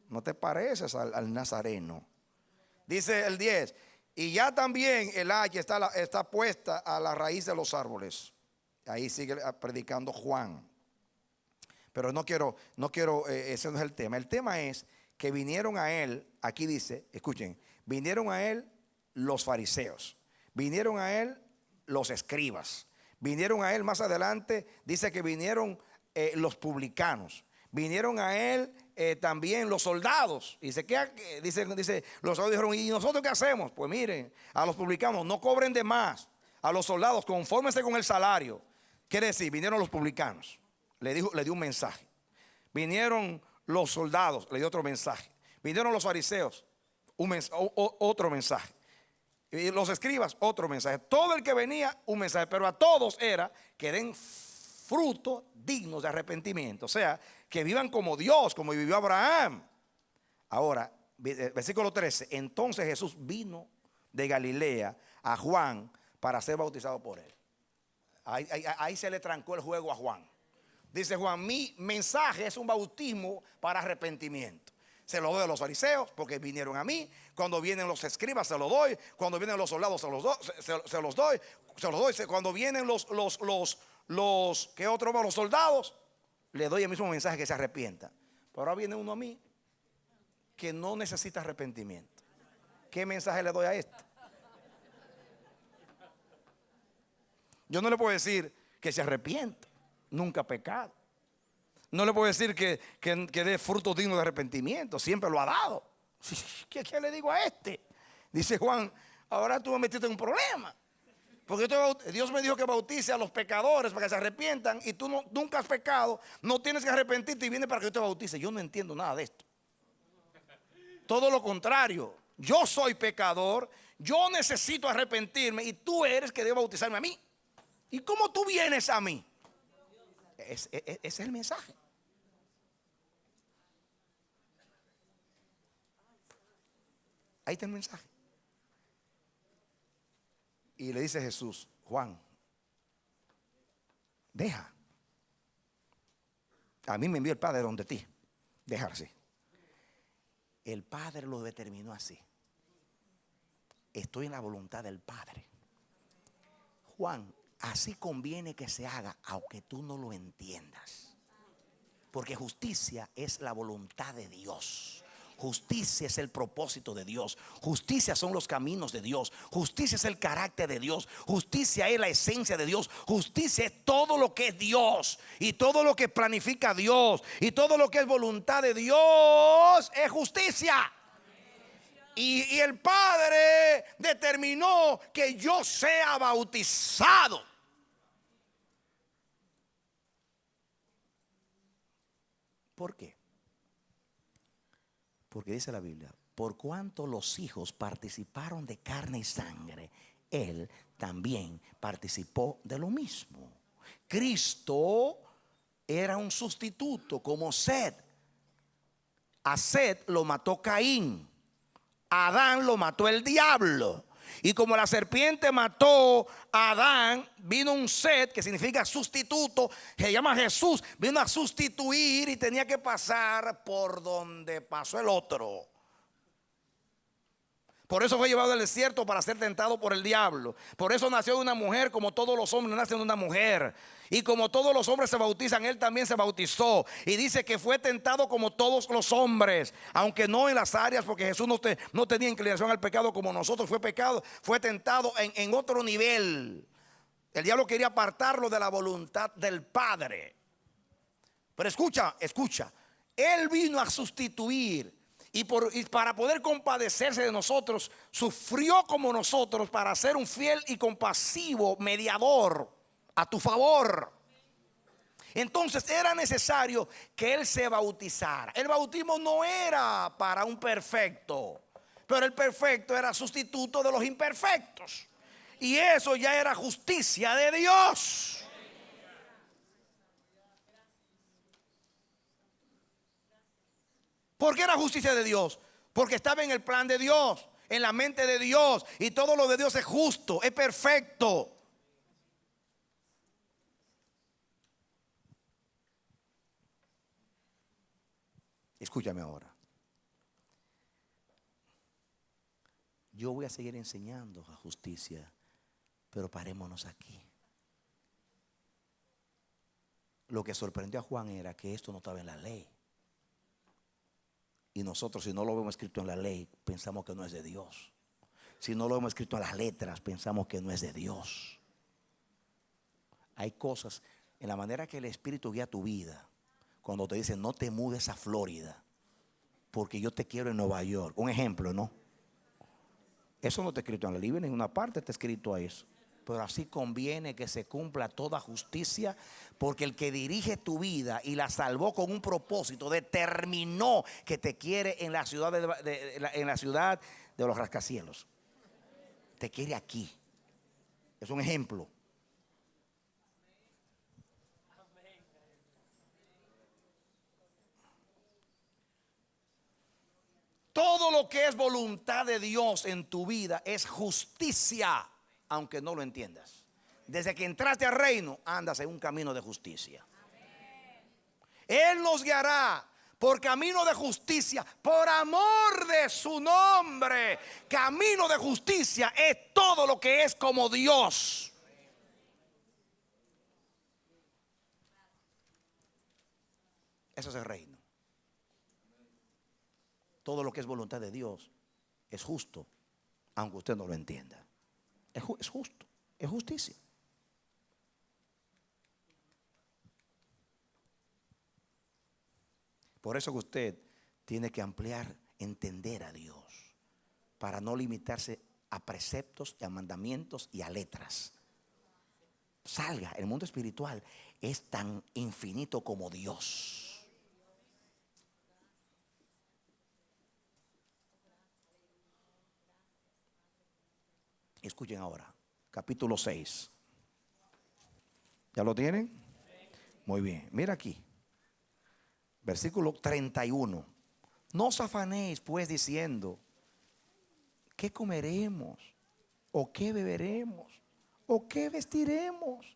No te pareces al nazareno. Dice el 10: y ya también el hacha está puesta a la raíz de los árboles. Ahí sigue predicando Juan. Pero no quiero, ese no es el tema. El tema es que vinieron a él, aquí dice, escuchen, vinieron a él los fariseos, vinieron a él los escribas, vinieron a él más adelante, dice que vinieron los publicanos, vinieron a él también los soldados. Dice, los soldados dijeron: ¿y nosotros qué hacemos? Pues miren, a los publicanos no cobren de más, a los soldados confórmense con el salario. Quiere decir, vinieron los publicanos. Le dio un mensaje. Vinieron los soldados, le dio otro mensaje. Vinieron los fariseos, otro mensaje. Y los escribas, otro mensaje. Todo el que venía, un mensaje. Pero a todos era que den frutos dignos de arrepentimiento. O sea, que vivan como Dios, como vivió Abraham. Ahora, versículo 13: entonces Jesús vino de Galilea a Juan para ser bautizado por él. Ahí se le trancó el juego a Juan. Dice Juan: mi mensaje es un bautismo para arrepentimiento. se lo doy a los fariseos porque vinieron a mí. Cuando vienen los escribas se lo doy. Cuando vienen los soldados se los doy. Cuando vienen los ¿qué otro más? Los soldados, le doy el mismo mensaje, que se arrepienta. Pero ahora viene uno a mí que no necesita arrepentimiento. ¿Qué mensaje le doy a este? Yo no le puedo decir que se arrepienta, nunca ha pecado. No le puedo decir que dé frutos dignos de arrepentimiento, siempre lo ha dado. ¿Qué le digo a este? Dice Juan, ahora tú me metiste en un problema. Porque Dios me dijo que bautice a los pecadores para que se arrepientan, y tú nunca has pecado, no tienes que arrepentirte y vienes para que yo te bautice. Yo no entiendo nada de esto. Todo lo contrario, yo soy pecador, yo necesito arrepentirme y tú eres que debe bautizarme a mí. ¿Y cómo tú vienes a mí? Ese es el mensaje. Ahí está el mensaje. Y le dice Jesús, Juan, deja. A mí me envió el Padre donde ti. Déjalo así. El Padre lo determinó así. Estoy en la voluntad del Padre. Juan, así conviene que se haga, aunque tú no lo entiendas. Porque justicia es la voluntad de Dios. Justicia es el propósito de Dios. Justicia son los caminos de Dios. Justicia es el carácter de Dios. Justicia es la esencia de Dios. Justicia es todo lo que es Dios, y todo lo que planifica Dios, y todo lo que es voluntad de Dios es justicia. Y el Padre determinó que yo sea bautizado. ¿Por qué? Porque dice la Biblia, por cuanto los hijos participaron de carne y sangre, Él también participó de lo mismo. Cristo era un sustituto como Set. A Set lo mató Caín. A Adán lo mató el diablo. Y como la serpiente mató a Adán, vino un Set, que significa sustituto, se llama Jesús, vino a sustituir y tenía que pasar por donde pasó el otro. Por eso fue llevado al desierto para ser tentado por el diablo. Por eso nació de una mujer, como todos los hombres nacen de una mujer. Y como todos los hombres se bautizan, Él también se bautizó. Y dice que fue tentado como todos los hombres, aunque no en las áreas, porque Jesús no tenía inclinación al pecado como nosotros. Fue tentado en otro nivel. El diablo quería apartarlo de la voluntad del Padre. Pero escucha, Él vino a sustituir. Y para poder compadecerse de nosotros, sufrió como nosotros para ser un fiel y compasivo mediador a tu favor. Entonces era necesario que Él se bautizara. El bautismo no era para un perfecto, pero el perfecto era sustituto de los imperfectos. Y eso ya era justicia de Dios. ¿Por qué era justicia de Dios? Porque estaba en el plan de Dios, en la mente de Dios, y todo lo de Dios es justo, es perfecto. Escúchame ahora. Yo voy a seguir enseñando a justicia, pero parémonos aquí. Lo que sorprendió a Juan era que esto no estaba en la ley. Y nosotros, si no lo vemos escrito en la ley, pensamos que no es de Dios. Si no lo vemos escrito en las letras, pensamos que no es de Dios. Hay cosas en la manera que el Espíritu guía tu vida. Cuando te dice no te mudes a Florida, porque yo te quiero en Nueva York. Un ejemplo, ¿no? Eso no está escrito en la Biblia, en ninguna parte está escrito a eso. Pero así conviene que se cumpla toda justicia, porque el que dirige tu vida y la salvó con un propósito, determinó que te quiere en la ciudad de los rascacielos. Te quiere aquí. Es un ejemplo. Todo lo que es voluntad de Dios en tu vida es justicia, aunque no lo entiendas. Desde que entraste al reino, andas en un camino de justicia. Él nos guiará por camino de justicia, por amor de su nombre. Camino de justicia es todo lo que es como Dios. Eso es el reino. Todo lo que es voluntad de Dios es justo, aunque usted no lo entienda. Es justo, es justicia. Por eso que usted tiene que ampliar, entender a Dios, para no limitarse a preceptos y a mandamientos y a letras. Salga, el mundo espiritual es tan infinito como Dios. Escuchen ahora, capítulo 6. ¿Ya lo tienen? Muy bien, mira aquí. Versículo 31. No os afanéis pues diciendo, ¿qué comeremos? ¿O qué beberemos? ¿O qué vestiremos?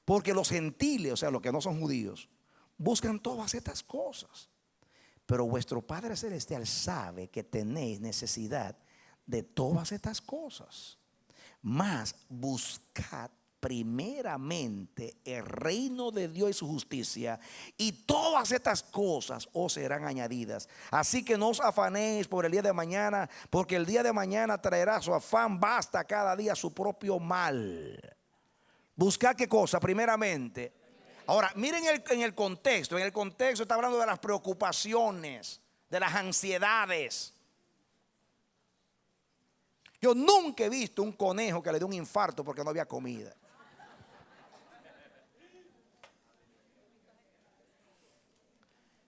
Porque los gentiles, o sea, los que no son judíos, buscan todas estas cosas. Pero vuestro Padre Celestial sabe que tenéis necesidad de todas estas cosas. Mas buscad primeramente el reino de Dios y su justicia, y todas estas cosas os serán añadidas. Así que no os afanéis por el día de mañana, porque el día de mañana traerá su afán. Basta cada día su propio mal. Buscad qué cosa primeramente. Ahora miren en el contexto. En el contexto está hablando de las preocupaciones, de las ansiedades. Yo nunca he visto un conejo que le dé un infarto porque no había comida.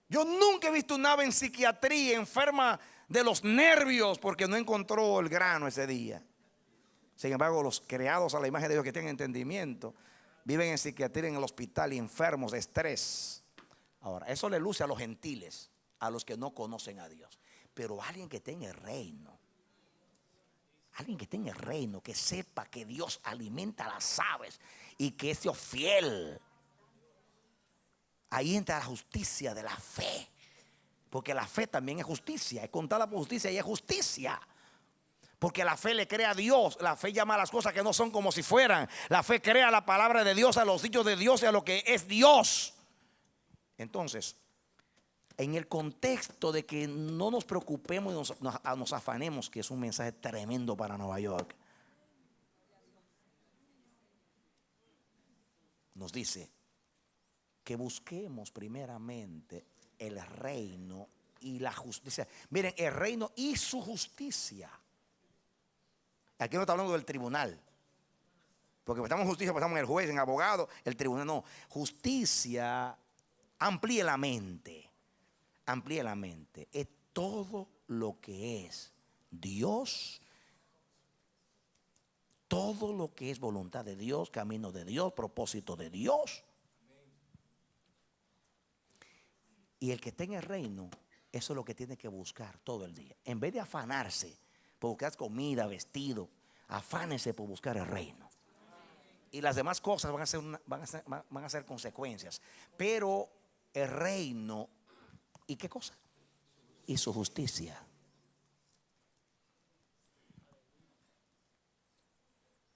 Yo nunca he visto un ave en psiquiatría enferma de los nervios porque no encontró el grano ese día. Sin embargo, los creados a la imagen de Dios que tienen entendimiento viven en psiquiatría en el hospital y enfermos de estrés. Ahora, eso le luce a los gentiles, a los que no conocen a Dios. Pero alguien que tenga el reino, alguien que tenga el reino, que sepa que Dios alimenta a las aves y que es Dios fiel. Ahí entra la justicia de la fe. Porque la fe también es justicia. Es contada por justicia y es justicia. Porque la fe le cree a Dios. La fe llama a las cosas que no son como si fueran. La fe crea a la palabra de Dios, a los dichos de Dios y a lo que es Dios. Entonces, en el contexto de que no nos preocupemos y nos afanemos, que es un mensaje tremendo para Nueva York, nos dice que busquemos primeramente el reino y la justicia. Miren, el reino y su justicia. Aquí no está hablando del tribunal, porque estamos en justicia, estamos en el juez, en abogado. El tribunal no. Justicia, amplíe la mente. Amplíe la mente. Es todo lo que es Dios, todo lo que es voluntad de Dios, camino de Dios, propósito de Dios. Y el que tenga el reino, eso es lo que tiene que buscar todo el día. En vez de afanarse por buscar comida, vestido, afánese por buscar el reino. Y las demás cosas van a ser consecuencias. Pero el reino, ¿y qué cosa? Y su justicia.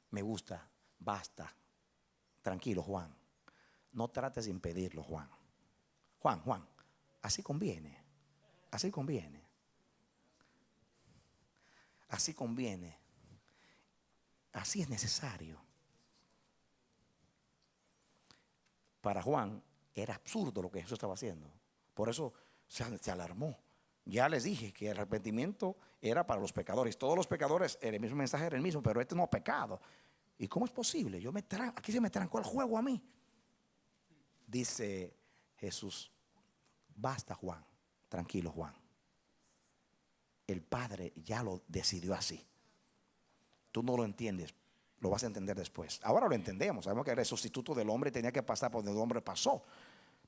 Me gusta, basta. Tranquilo, Juan. No trates de impedirlo, Juan. Juan. Así conviene. Así conviene. Así conviene. Así es necesario. Para Juan era absurdo lo que Jesús estaba haciendo. Por eso se alarmó. Ya les dije que el arrepentimiento era para los pecadores. Todos los pecadores, el mismo mensaje era el mismo, pero este no ha pecado. ¿Y cómo es posible? Aquí se me trancó el juego a mí. Dice Jesús: basta, Juan. Tranquilo, Juan. El Padre ya lo decidió así. Tú no lo entiendes, lo vas a entender después. Ahora lo entendemos. Sabemos que era el sustituto del hombre y tenía que pasar por donde el hombre pasó.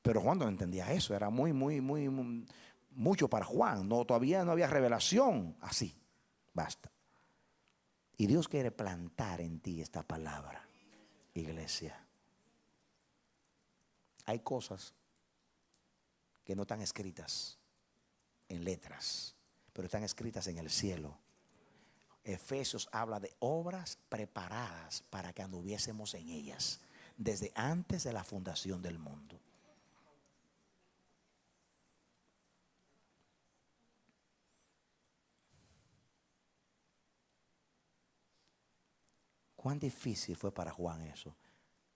Pero Juan no entendía eso. Era mucho para Juan. Todavía no había revelación así. Basta. Y Dios quiere plantar en ti esta palabra, iglesia. Hay cosas que no están escritas en letras, pero están escritas en el cielo. Efesios habla de obras preparadas para que anduviésemos en ellas desde antes de la fundación del mundo. ¿Cuán difícil fue para Juan eso?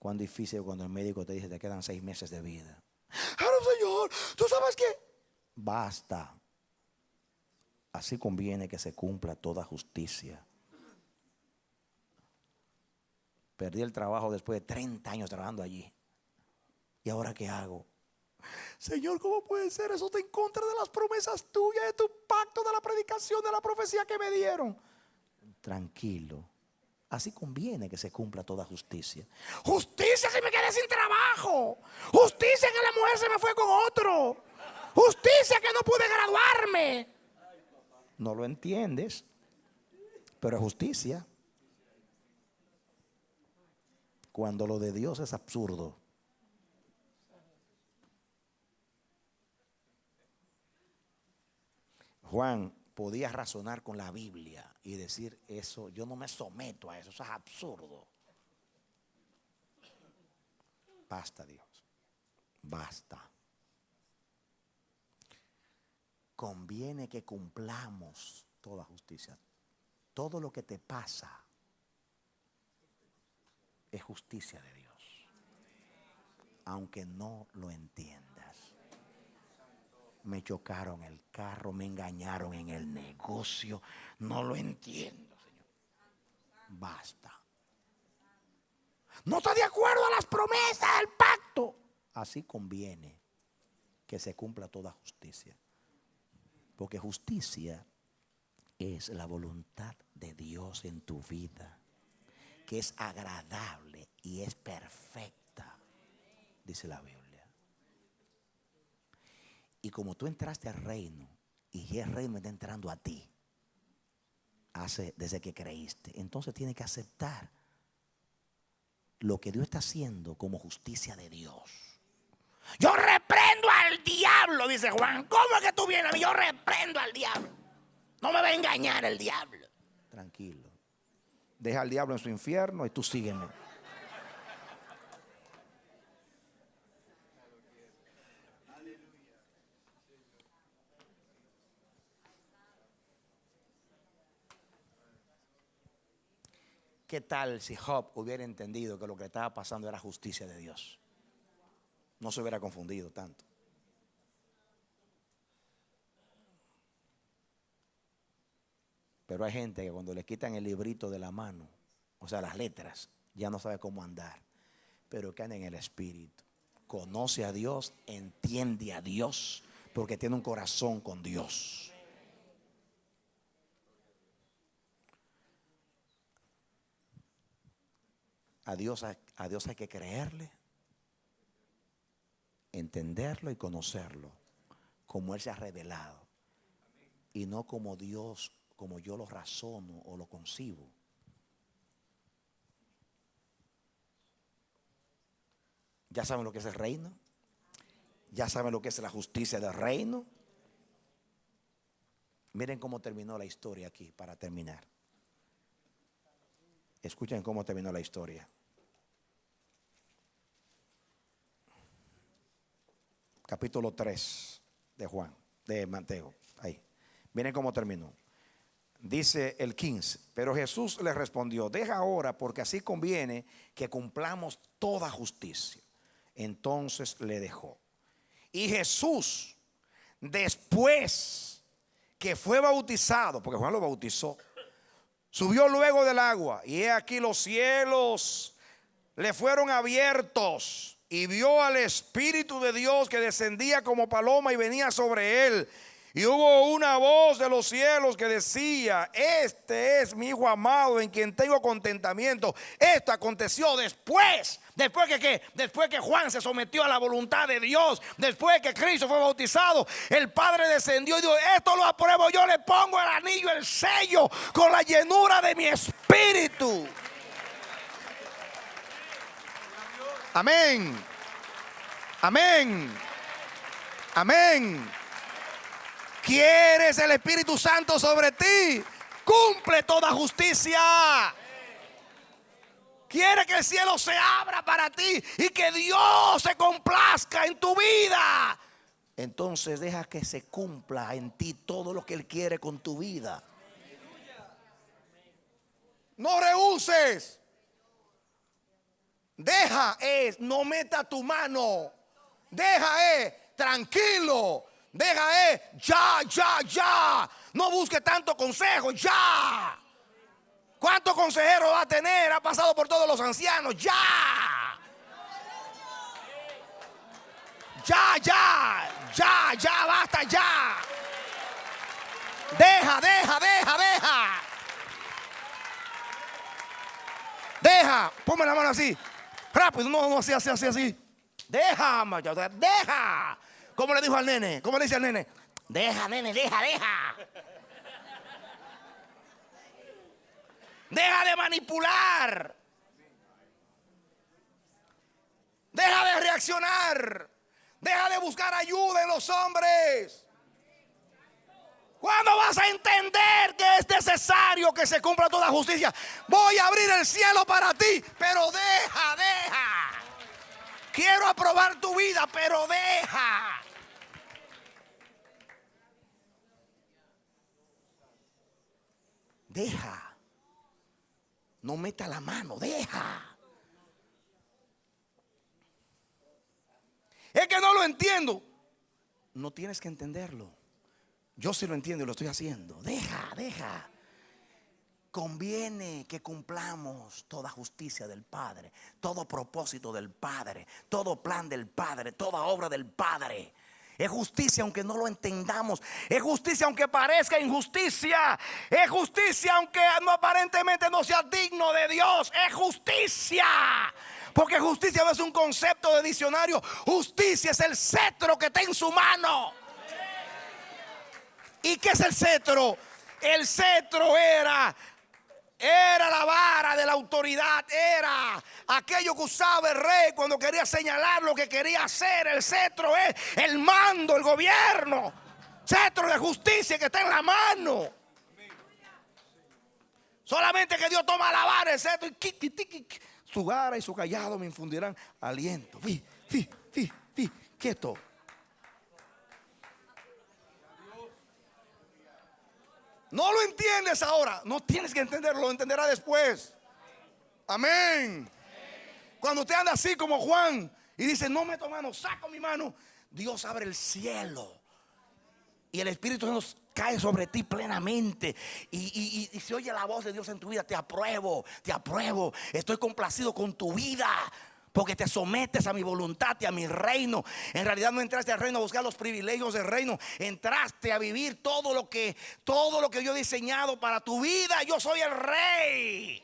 ¿Cuán difícil cuando el médico te dice te quedan 6 meses de vida? Pero Señor, ¿tú sabes qué? Basta. Así conviene que se cumpla toda justicia. Perdí el trabajo después de 30 años trabajando allí. ¿Y ahora qué hago? Señor, ¿cómo puede ser? Eso está en contra de las promesas tuyas, de tu pacto, de la predicación, de la profecía que me dieron. Tranquilo. Así conviene que se cumpla toda justicia. Justicia si me quedé sin trabajo. Justicia que la mujer se me fue con otro. Justicia que no pude graduarme. No lo entiendes, pero es justicia. Cuando lo de Dios es absurdo. Juan podía razonar con la Biblia y decir eso, yo no me someto a eso, eso es absurdo. Basta, Dios, basta. Conviene que cumplamos toda justicia. Todo lo que te pasa es justicia de Dios, aunque no lo entiendas. Me chocaron el carro, me engañaron en el negocio. No lo entiendo, Señor. Basta. No está de acuerdo a las promesas del pacto. Así conviene que se cumpla toda justicia. Porque justicia es la voluntad de Dios en tu vida, que es agradable y es perfecta, dice la Biblia. Y como tú entraste al reino y el reino está entrando a ti desde que creíste, entonces tienes que aceptar lo que Dios está haciendo como justicia de Dios. Yo reprendo al diablo, dice Juan. ¿Cómo es que tú vienes a mí? Yo reprendo al diablo. No me va a engañar el diablo. Tranquilo. Deja al diablo en su infierno y tú sígueme. ¿Qué tal si Job hubiera entendido que lo que estaba pasando era justicia de Dios? No se hubiera confundido tanto. Pero hay gente que cuando le quitan el librito de la mano, o sea, las letras, ya no sabe cómo andar. Pero que anda en el espíritu. Conoce a Dios, entiende a Dios, porque tiene un corazón con Dios. A Dios hay que creerle, entenderlo y conocerlo como Él se ha revelado y no como Dios, como yo lo razono o lo concibo. ¿Ya saben lo que es el reino? ¿Ya saben lo que es la justicia del reino? Miren cómo terminó la historia aquí para terminar. Escuchen cómo terminó la historia. Capítulo 3 de Juan, de Mateo. Ahí. Miren cómo terminó. Dice el 15. Pero Jesús le respondió: deja ahora, porque así conviene que cumplamos toda justicia. Entonces le dejó. Y Jesús, después que fue bautizado, porque Juan lo bautizó, subió luego del agua, y he aquí los cielos le fueron abiertos, y vio al Espíritu de Dios que descendía como paloma y venía sobre él. Y hubo una voz de los cielos que decía: este es mi Hijo amado, en quien tengo contentamiento. Esto aconteció después que Juan se sometió a la voluntad de Dios, después que Cristo fue bautizado. El Padre descendió y dijo: esto lo apruebo, yo le pongo el anillo, el sello, con la llenura de mi espíritu. Amén. Amén. Amén. ¿Quieres el Espíritu Santo sobre ti? Cumple toda justicia. Quiere que el cielo se abra para ti y que Dios se complazca en tu vida. Entonces deja que se cumpla en ti todo lo que Él quiere con tu vida. No rehuses. Deja no meta tu mano. Deja tranquilo. Deja ya. No busque tanto consejo, ya. ¿Cuántos consejeros va a tener? Ha pasado por todos los ancianos, ya. Ya, basta ya. Deja. Deja, ponme la mano así. Rápido, no así. Deja. ¿Cómo le dijo al nene? ¿Cómo le dice al nene? Deja, nene, deja. Deja de manipular. Deja de reaccionar. Deja de buscar ayuda en los hombres. ¿Cuándo vas a entender que es necesario que se cumpla toda justicia? Voy a abrir el cielo para ti, pero deja. Quiero aprobar tu vida, pero deja. Deja. No meta la mano, deja. Es que no lo entiendo. No tienes que entenderlo. Yo sí lo entiendo y lo estoy haciendo. Deja. Conviene que cumplamos toda justicia del Padre, todo propósito del Padre, todo plan del Padre, toda obra del Padre. Es justicia aunque no lo entendamos. Es justicia aunque parezca injusticia. Es justicia aunque aparentemente no sea digno de Dios. Es justicia. Porque justicia no es un concepto de diccionario. Justicia es el cetro que está en su mano. ¿Y qué es el cetro? El cetro era la vara de la autoridad. Era aquello que usaba el rey cuando quería señalar lo que quería hacer. El cetro es el mando, el gobierno. Cetro de justicia que está en la mano. Solamente que Dios toma la vara, el cetro, y su vara y su callado me infundirán aliento. Quieto. No lo entiendes ahora. No tienes que entenderlo, lo entenderá después. Amén. Cuando usted anda así como Juan y dice, no meto mano, saco mi mano, Dios abre el cielo y el Espíritu nos cae sobre ti plenamente y se oye la voz de Dios en tu vida. Te apruebo, estoy complacido con tu vida, porque te sometes a mi voluntad y a mi reino. En realidad no entraste al reino a buscar los privilegios del reino. Entraste a vivir todo lo que yo he diseñado para tu vida. Yo soy el rey,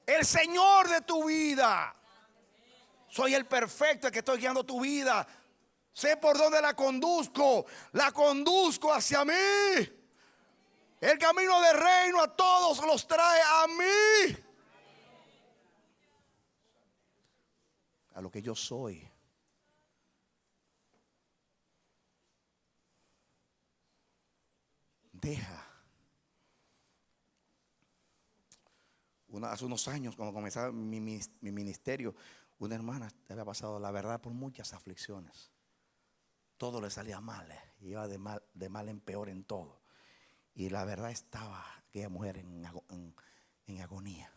el Señor de tu vida. Soy el perfecto, el que estoy guiando tu vida. Sé por dónde la conduzco. La conduzco hacia mí. El camino del reino a todos los trae a mí. A lo que yo soy. Deja. Hace unos años, cuando comenzaba mi ministerio, una hermana había pasado, la verdad, por muchas aflicciones. Todo le salía mal, iba de mal en peor en todo. Y la verdad estaba aquella mujer en agonía.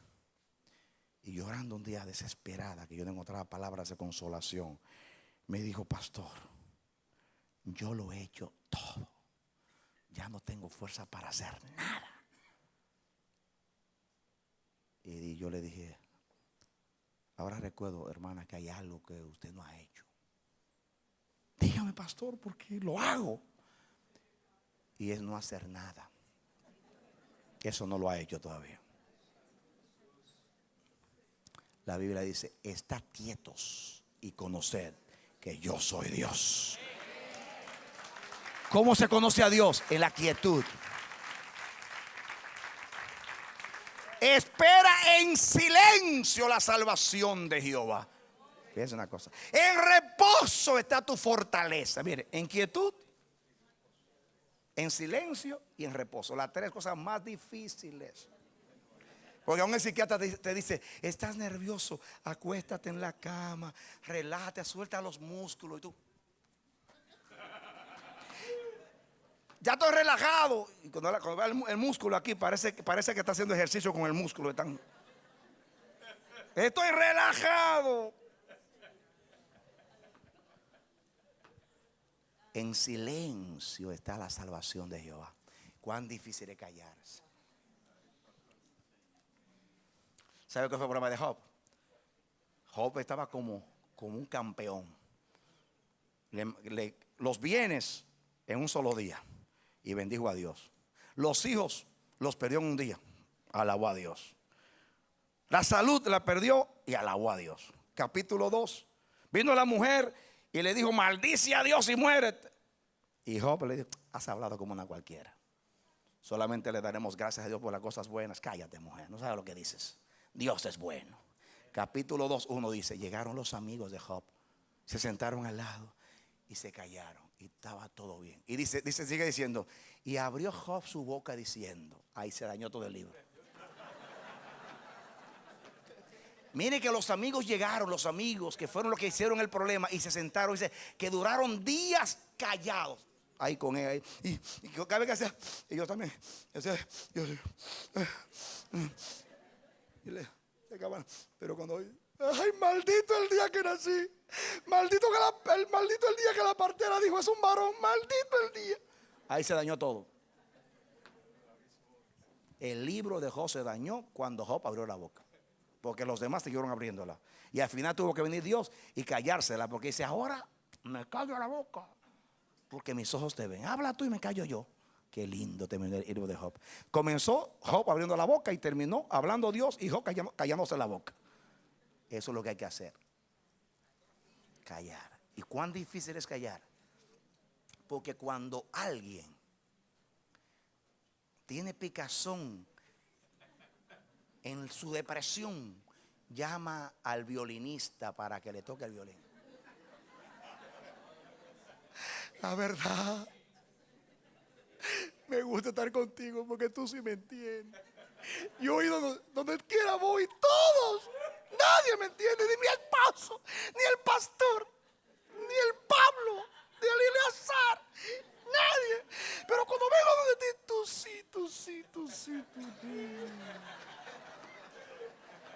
Y llorando un día desesperada, que yo no encontraba palabras de consolación, me dijo, pastor, yo lo he hecho todo. Ya no tengo fuerza para hacer nada. Y yo le dije, ahora recuerdo, hermana, que hay algo que usted no ha hecho. Dígame, pastor, porque lo hago. Y es no hacer nada. Eso no lo ha hecho todavía. La Biblia dice, estad quietos y conoced que yo soy Dios. ¿Cómo se conoce a Dios? En la quietud. Espera en silencio la salvación de Jehová. Fíjense una cosa. En reposo está tu fortaleza. Mire, en quietud, en silencio y en reposo. Las tres cosas más difíciles. Porque aún el psiquiatra te dice, estás nervioso, acuéstate en la cama, relájate, suelta los músculos. Y tú, ya estoy relajado. Y cuando va el músculo aquí, parece que está haciendo ejercicio con el músculo. Estoy relajado. En silencio está la salvación de Jehová. Cuán difícil es callarse. ¿Sabe qué fue el problema de Job? Job estaba como un campeón. Los bienes en un solo día. Y bendijo a Dios. Los hijos los perdió en un día. Alabó a Dios. La salud la perdió y alabó a Dios. Capítulo 2. Vino la mujer y le dijo, maldice a Dios y muérete. Y Job le dijo, has hablado como una cualquiera. Solamente le daremos gracias a Dios por las cosas buenas. Cállate, mujer, no sabes lo que dices. Dios es bueno. Capítulo 2, 1 dice, llegaron los amigos de Job, se sentaron al lado y se callaron. Y estaba todo bien. Y sigue diciendo, y abrió Job su boca diciendo, ahí se dañó todo el libro. Mire que los amigos llegaron, los amigos que fueron los que hicieron el problema y se sentaron, dice, que duraron días callados. Ahí con él, ahí. Y cada vez que hacía, y yo también, pero cuando, ay, maldito el día que nací, maldito el día que la partera dijo, es un varón, maldito el día. Ahí se dañó todo. El libro de Job se dañó cuando Job abrió la boca. Porque los demás siguieron abriéndola. Y al final tuvo que venir Dios y callársela. Porque dice, ahora me callo la boca. Porque mis ojos te ven. Habla tú y me callo yo. Qué lindo terminó el libro de Job. Comenzó Job abriendo la boca y terminó hablando Dios y Job callándose la boca. Eso es lo que hay que hacer. Callar. ¿Y cuán difícil es callar? Porque cuando alguien tiene picazón en su depresión, llama al violinista para que le toque el violín. La verdad, me gusta estar contigo porque tú sí me entiendes. Yo he ido donde quiera voy, todos, nadie me entiende, ni mi esposo, ni el pastor, ni el Pablo, ni el Eleazar, nadie. Pero cuando vengo donde ti, tú sí.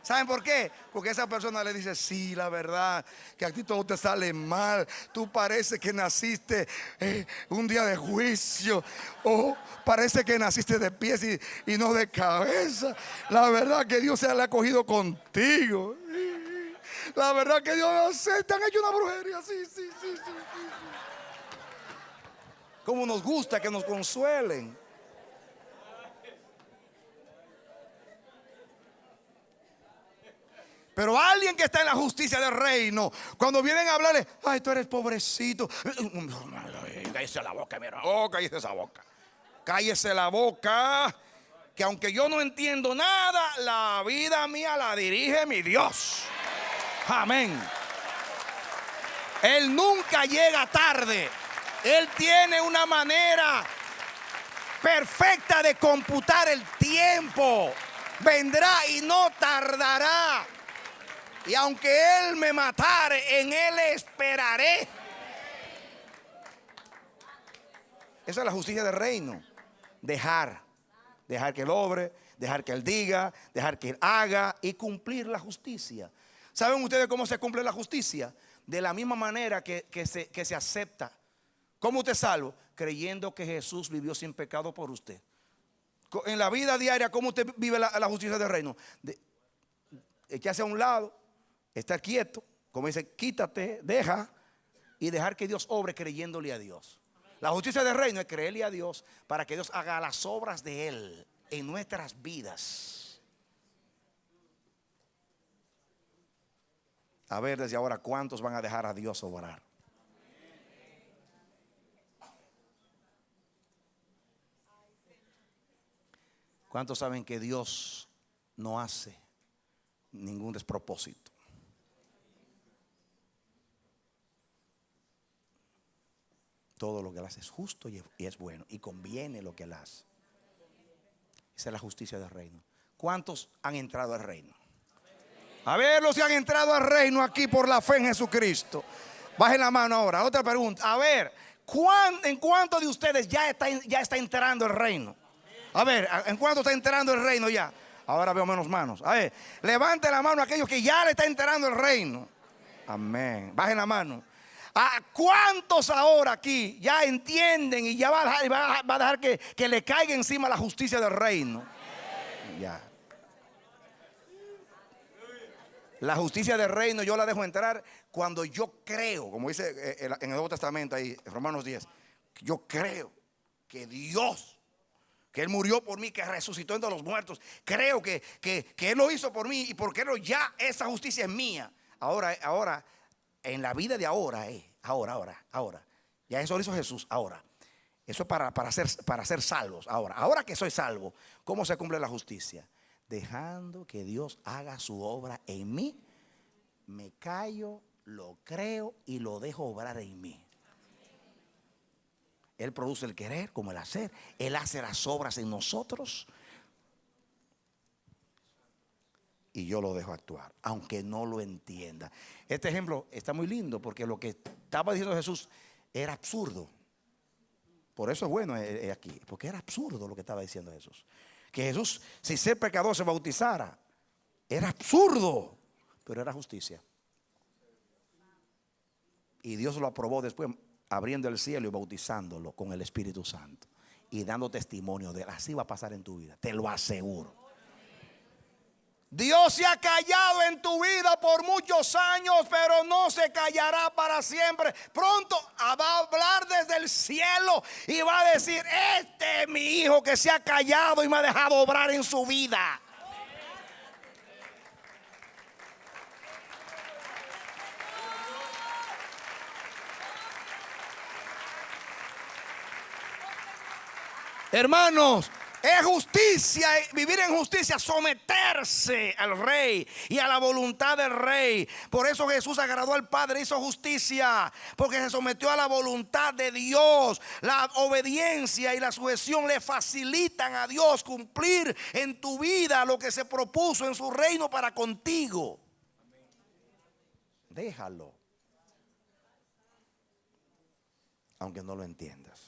¿Saben por qué? Porque esa persona le dice, sí, la verdad, que a ti todo te sale mal. Tú parece que naciste un día de juicio. O parece que naciste de pies y no de cabeza. La verdad que Dios se le ha cogido contigo. La verdad que Dios te han hecho una brujería. Sí. Como nos gusta que nos consuelen. Pero alguien que está en la justicia del reino, cuando vienen a hablarle, ay, tú eres pobrecito. Cállese la boca, mira. Oh, cállese esa boca. Cállese la boca. Que aunque yo no entiendo nada, la vida mía la dirige mi Dios. Amén. Él nunca llega tarde. Él tiene una manera perfecta de computar el tiempo. Vendrá y no tardará. Y aunque Él me matare, en Él esperaré. Esa es la justicia del reino. Dejar que Él obre, dejar que Él diga, dejar que Él haga y cumplir la justicia. ¿Saben ustedes cómo se cumple la justicia? De la misma manera que se acepta. ¿Cómo usted es salvo? Creyendo que Jesús vivió sin pecado por usted. En la vida diaria, ¿cómo usted vive la justicia del reino? Echarse a un lado, estar quieto, como dice, quítate, deja y dejar que Dios obre creyéndole a Dios. La justicia del reino es creerle a Dios para que Dios haga las obras de Él en nuestras vidas. A ver desde ahora cuántos van a dejar a Dios obrar. ¿Cuántos saben que Dios no hace ningún despropósito? todo lo que Él hace es justo y es bueno, y conviene lo que Él hace. Esa es la justicia del reino. ¿Cuántos han entrado al reino? A ver, los que han entrado al reino aquí por la fe en Jesucristo. Bajen la mano ahora. Otra pregunta. A ver, ¿en cuántos de ustedes ya está entrando el reino? A ver, ¿en cuánto está entrando el reino ya? Ahora veo menos manos. A ver, levante la mano a aquellos que ya le está entrando el reino. Amén. Bajen la mano. ¿A cuántos ahora aquí ya entienden y ya va a dejar que le caiga encima la justicia del reino? Ya. La justicia del reino yo la dejo entrar cuando yo creo, como dice en el Nuevo Testamento ahí, en Romanos 10, yo creo que Dios, que Él murió por mí, que resucitó entre los muertos, creo que Él lo hizo por mí y porque ya esa justicia es mía. Ahora, en la vida de ahora, ya eso lo hizo Jesús, ahora. Eso es para ser salvos, ahora que soy salvo, ¿cómo se cumple la justicia? Dejando que Dios haga su obra en mí, me callo, lo creo y lo dejo obrar en mí. Él produce el querer como el hacer. Él hace las obras en nosotros y yo lo dejo actuar, aunque no lo entienda. Este ejemplo está muy lindo porque lo que estaba diciendo Jesús era absurdo. Por eso es bueno aquí, porque era absurdo lo que estaba diciendo Jesús. Que Jesús, si ser pecador, se bautizara, era absurdo, pero era justicia. Y Dios lo aprobó después, abriendo el cielo y bautizándolo con el Espíritu Santo y dando testimonio de él. Así va a pasar en tu vida, te lo aseguro. Dios se ha callado en tu vida por muchos años, pero no se callará para siempre. Pronto va a hablar desde el cielo y va a decir: este es mi hijo que se ha callado y me ha dejado obrar en su vida. Hermanos, es justicia, vivir en justicia, someterse al rey y a la voluntad del rey. Por eso Jesús agradó al Padre, hizo justicia, porque se sometió a la voluntad de Dios. La obediencia y la sujeción le facilitan a Dios cumplir en tu vida lo que se propuso en su reino para contigo. Déjalo, aunque no lo entiendas.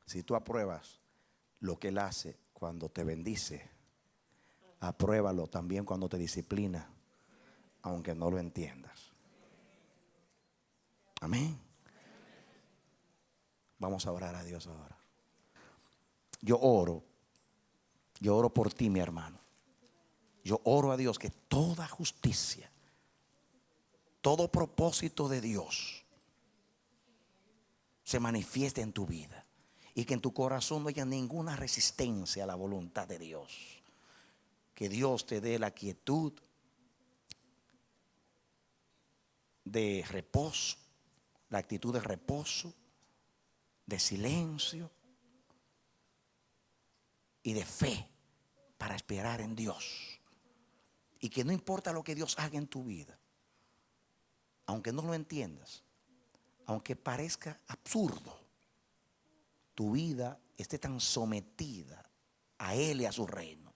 Si tú apruebas lo que Él hace cuando te bendice, apruébalo también cuando te disciplina, aunque no lo entiendas. Amén. Vamos a orar a Dios ahora. Yo oro por ti, mi hermano. Yo oro a Dios que toda justicia, todo propósito de Dios se manifieste en tu vida. Y que en tu corazón no haya ninguna resistencia a la voluntad de Dios. Que Dios te dé la quietud de reposo, la actitud de reposo, de silencio y de fe para esperar en Dios. Y que no importa lo que Dios haga en tu vida, aunque no lo entiendas, aunque parezca absurdo, tu vida esté tan sometida a Él y a su reino,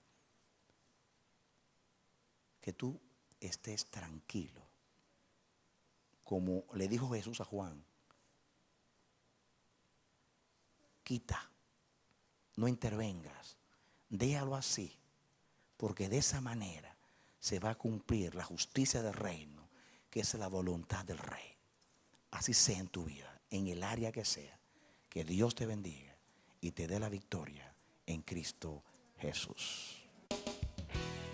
que tú estés tranquilo. Como le dijo Jesús a Juan: quita, no intervengas, déjalo así, porque de esa manera se va a cumplir la justicia del reino, que es la voluntad del rey. Así sea en tu vida, en el área que sea. Que Dios te bendiga y te dé la victoria en Cristo Jesús.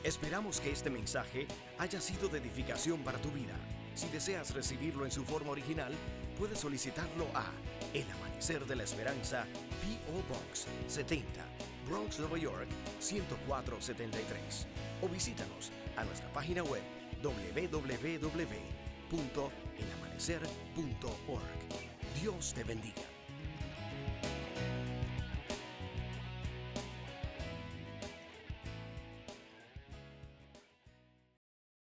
Esperamos que este mensaje haya sido de edificación para tu vida. Si deseas recibirlo en su forma original, puedes solicitarlo a El Amanecer de la Esperanza, P.O. Box 70, Bronx, Nueva York 10473. O visítanos a nuestra página web www.elamanecer.org. Dios te bendiga.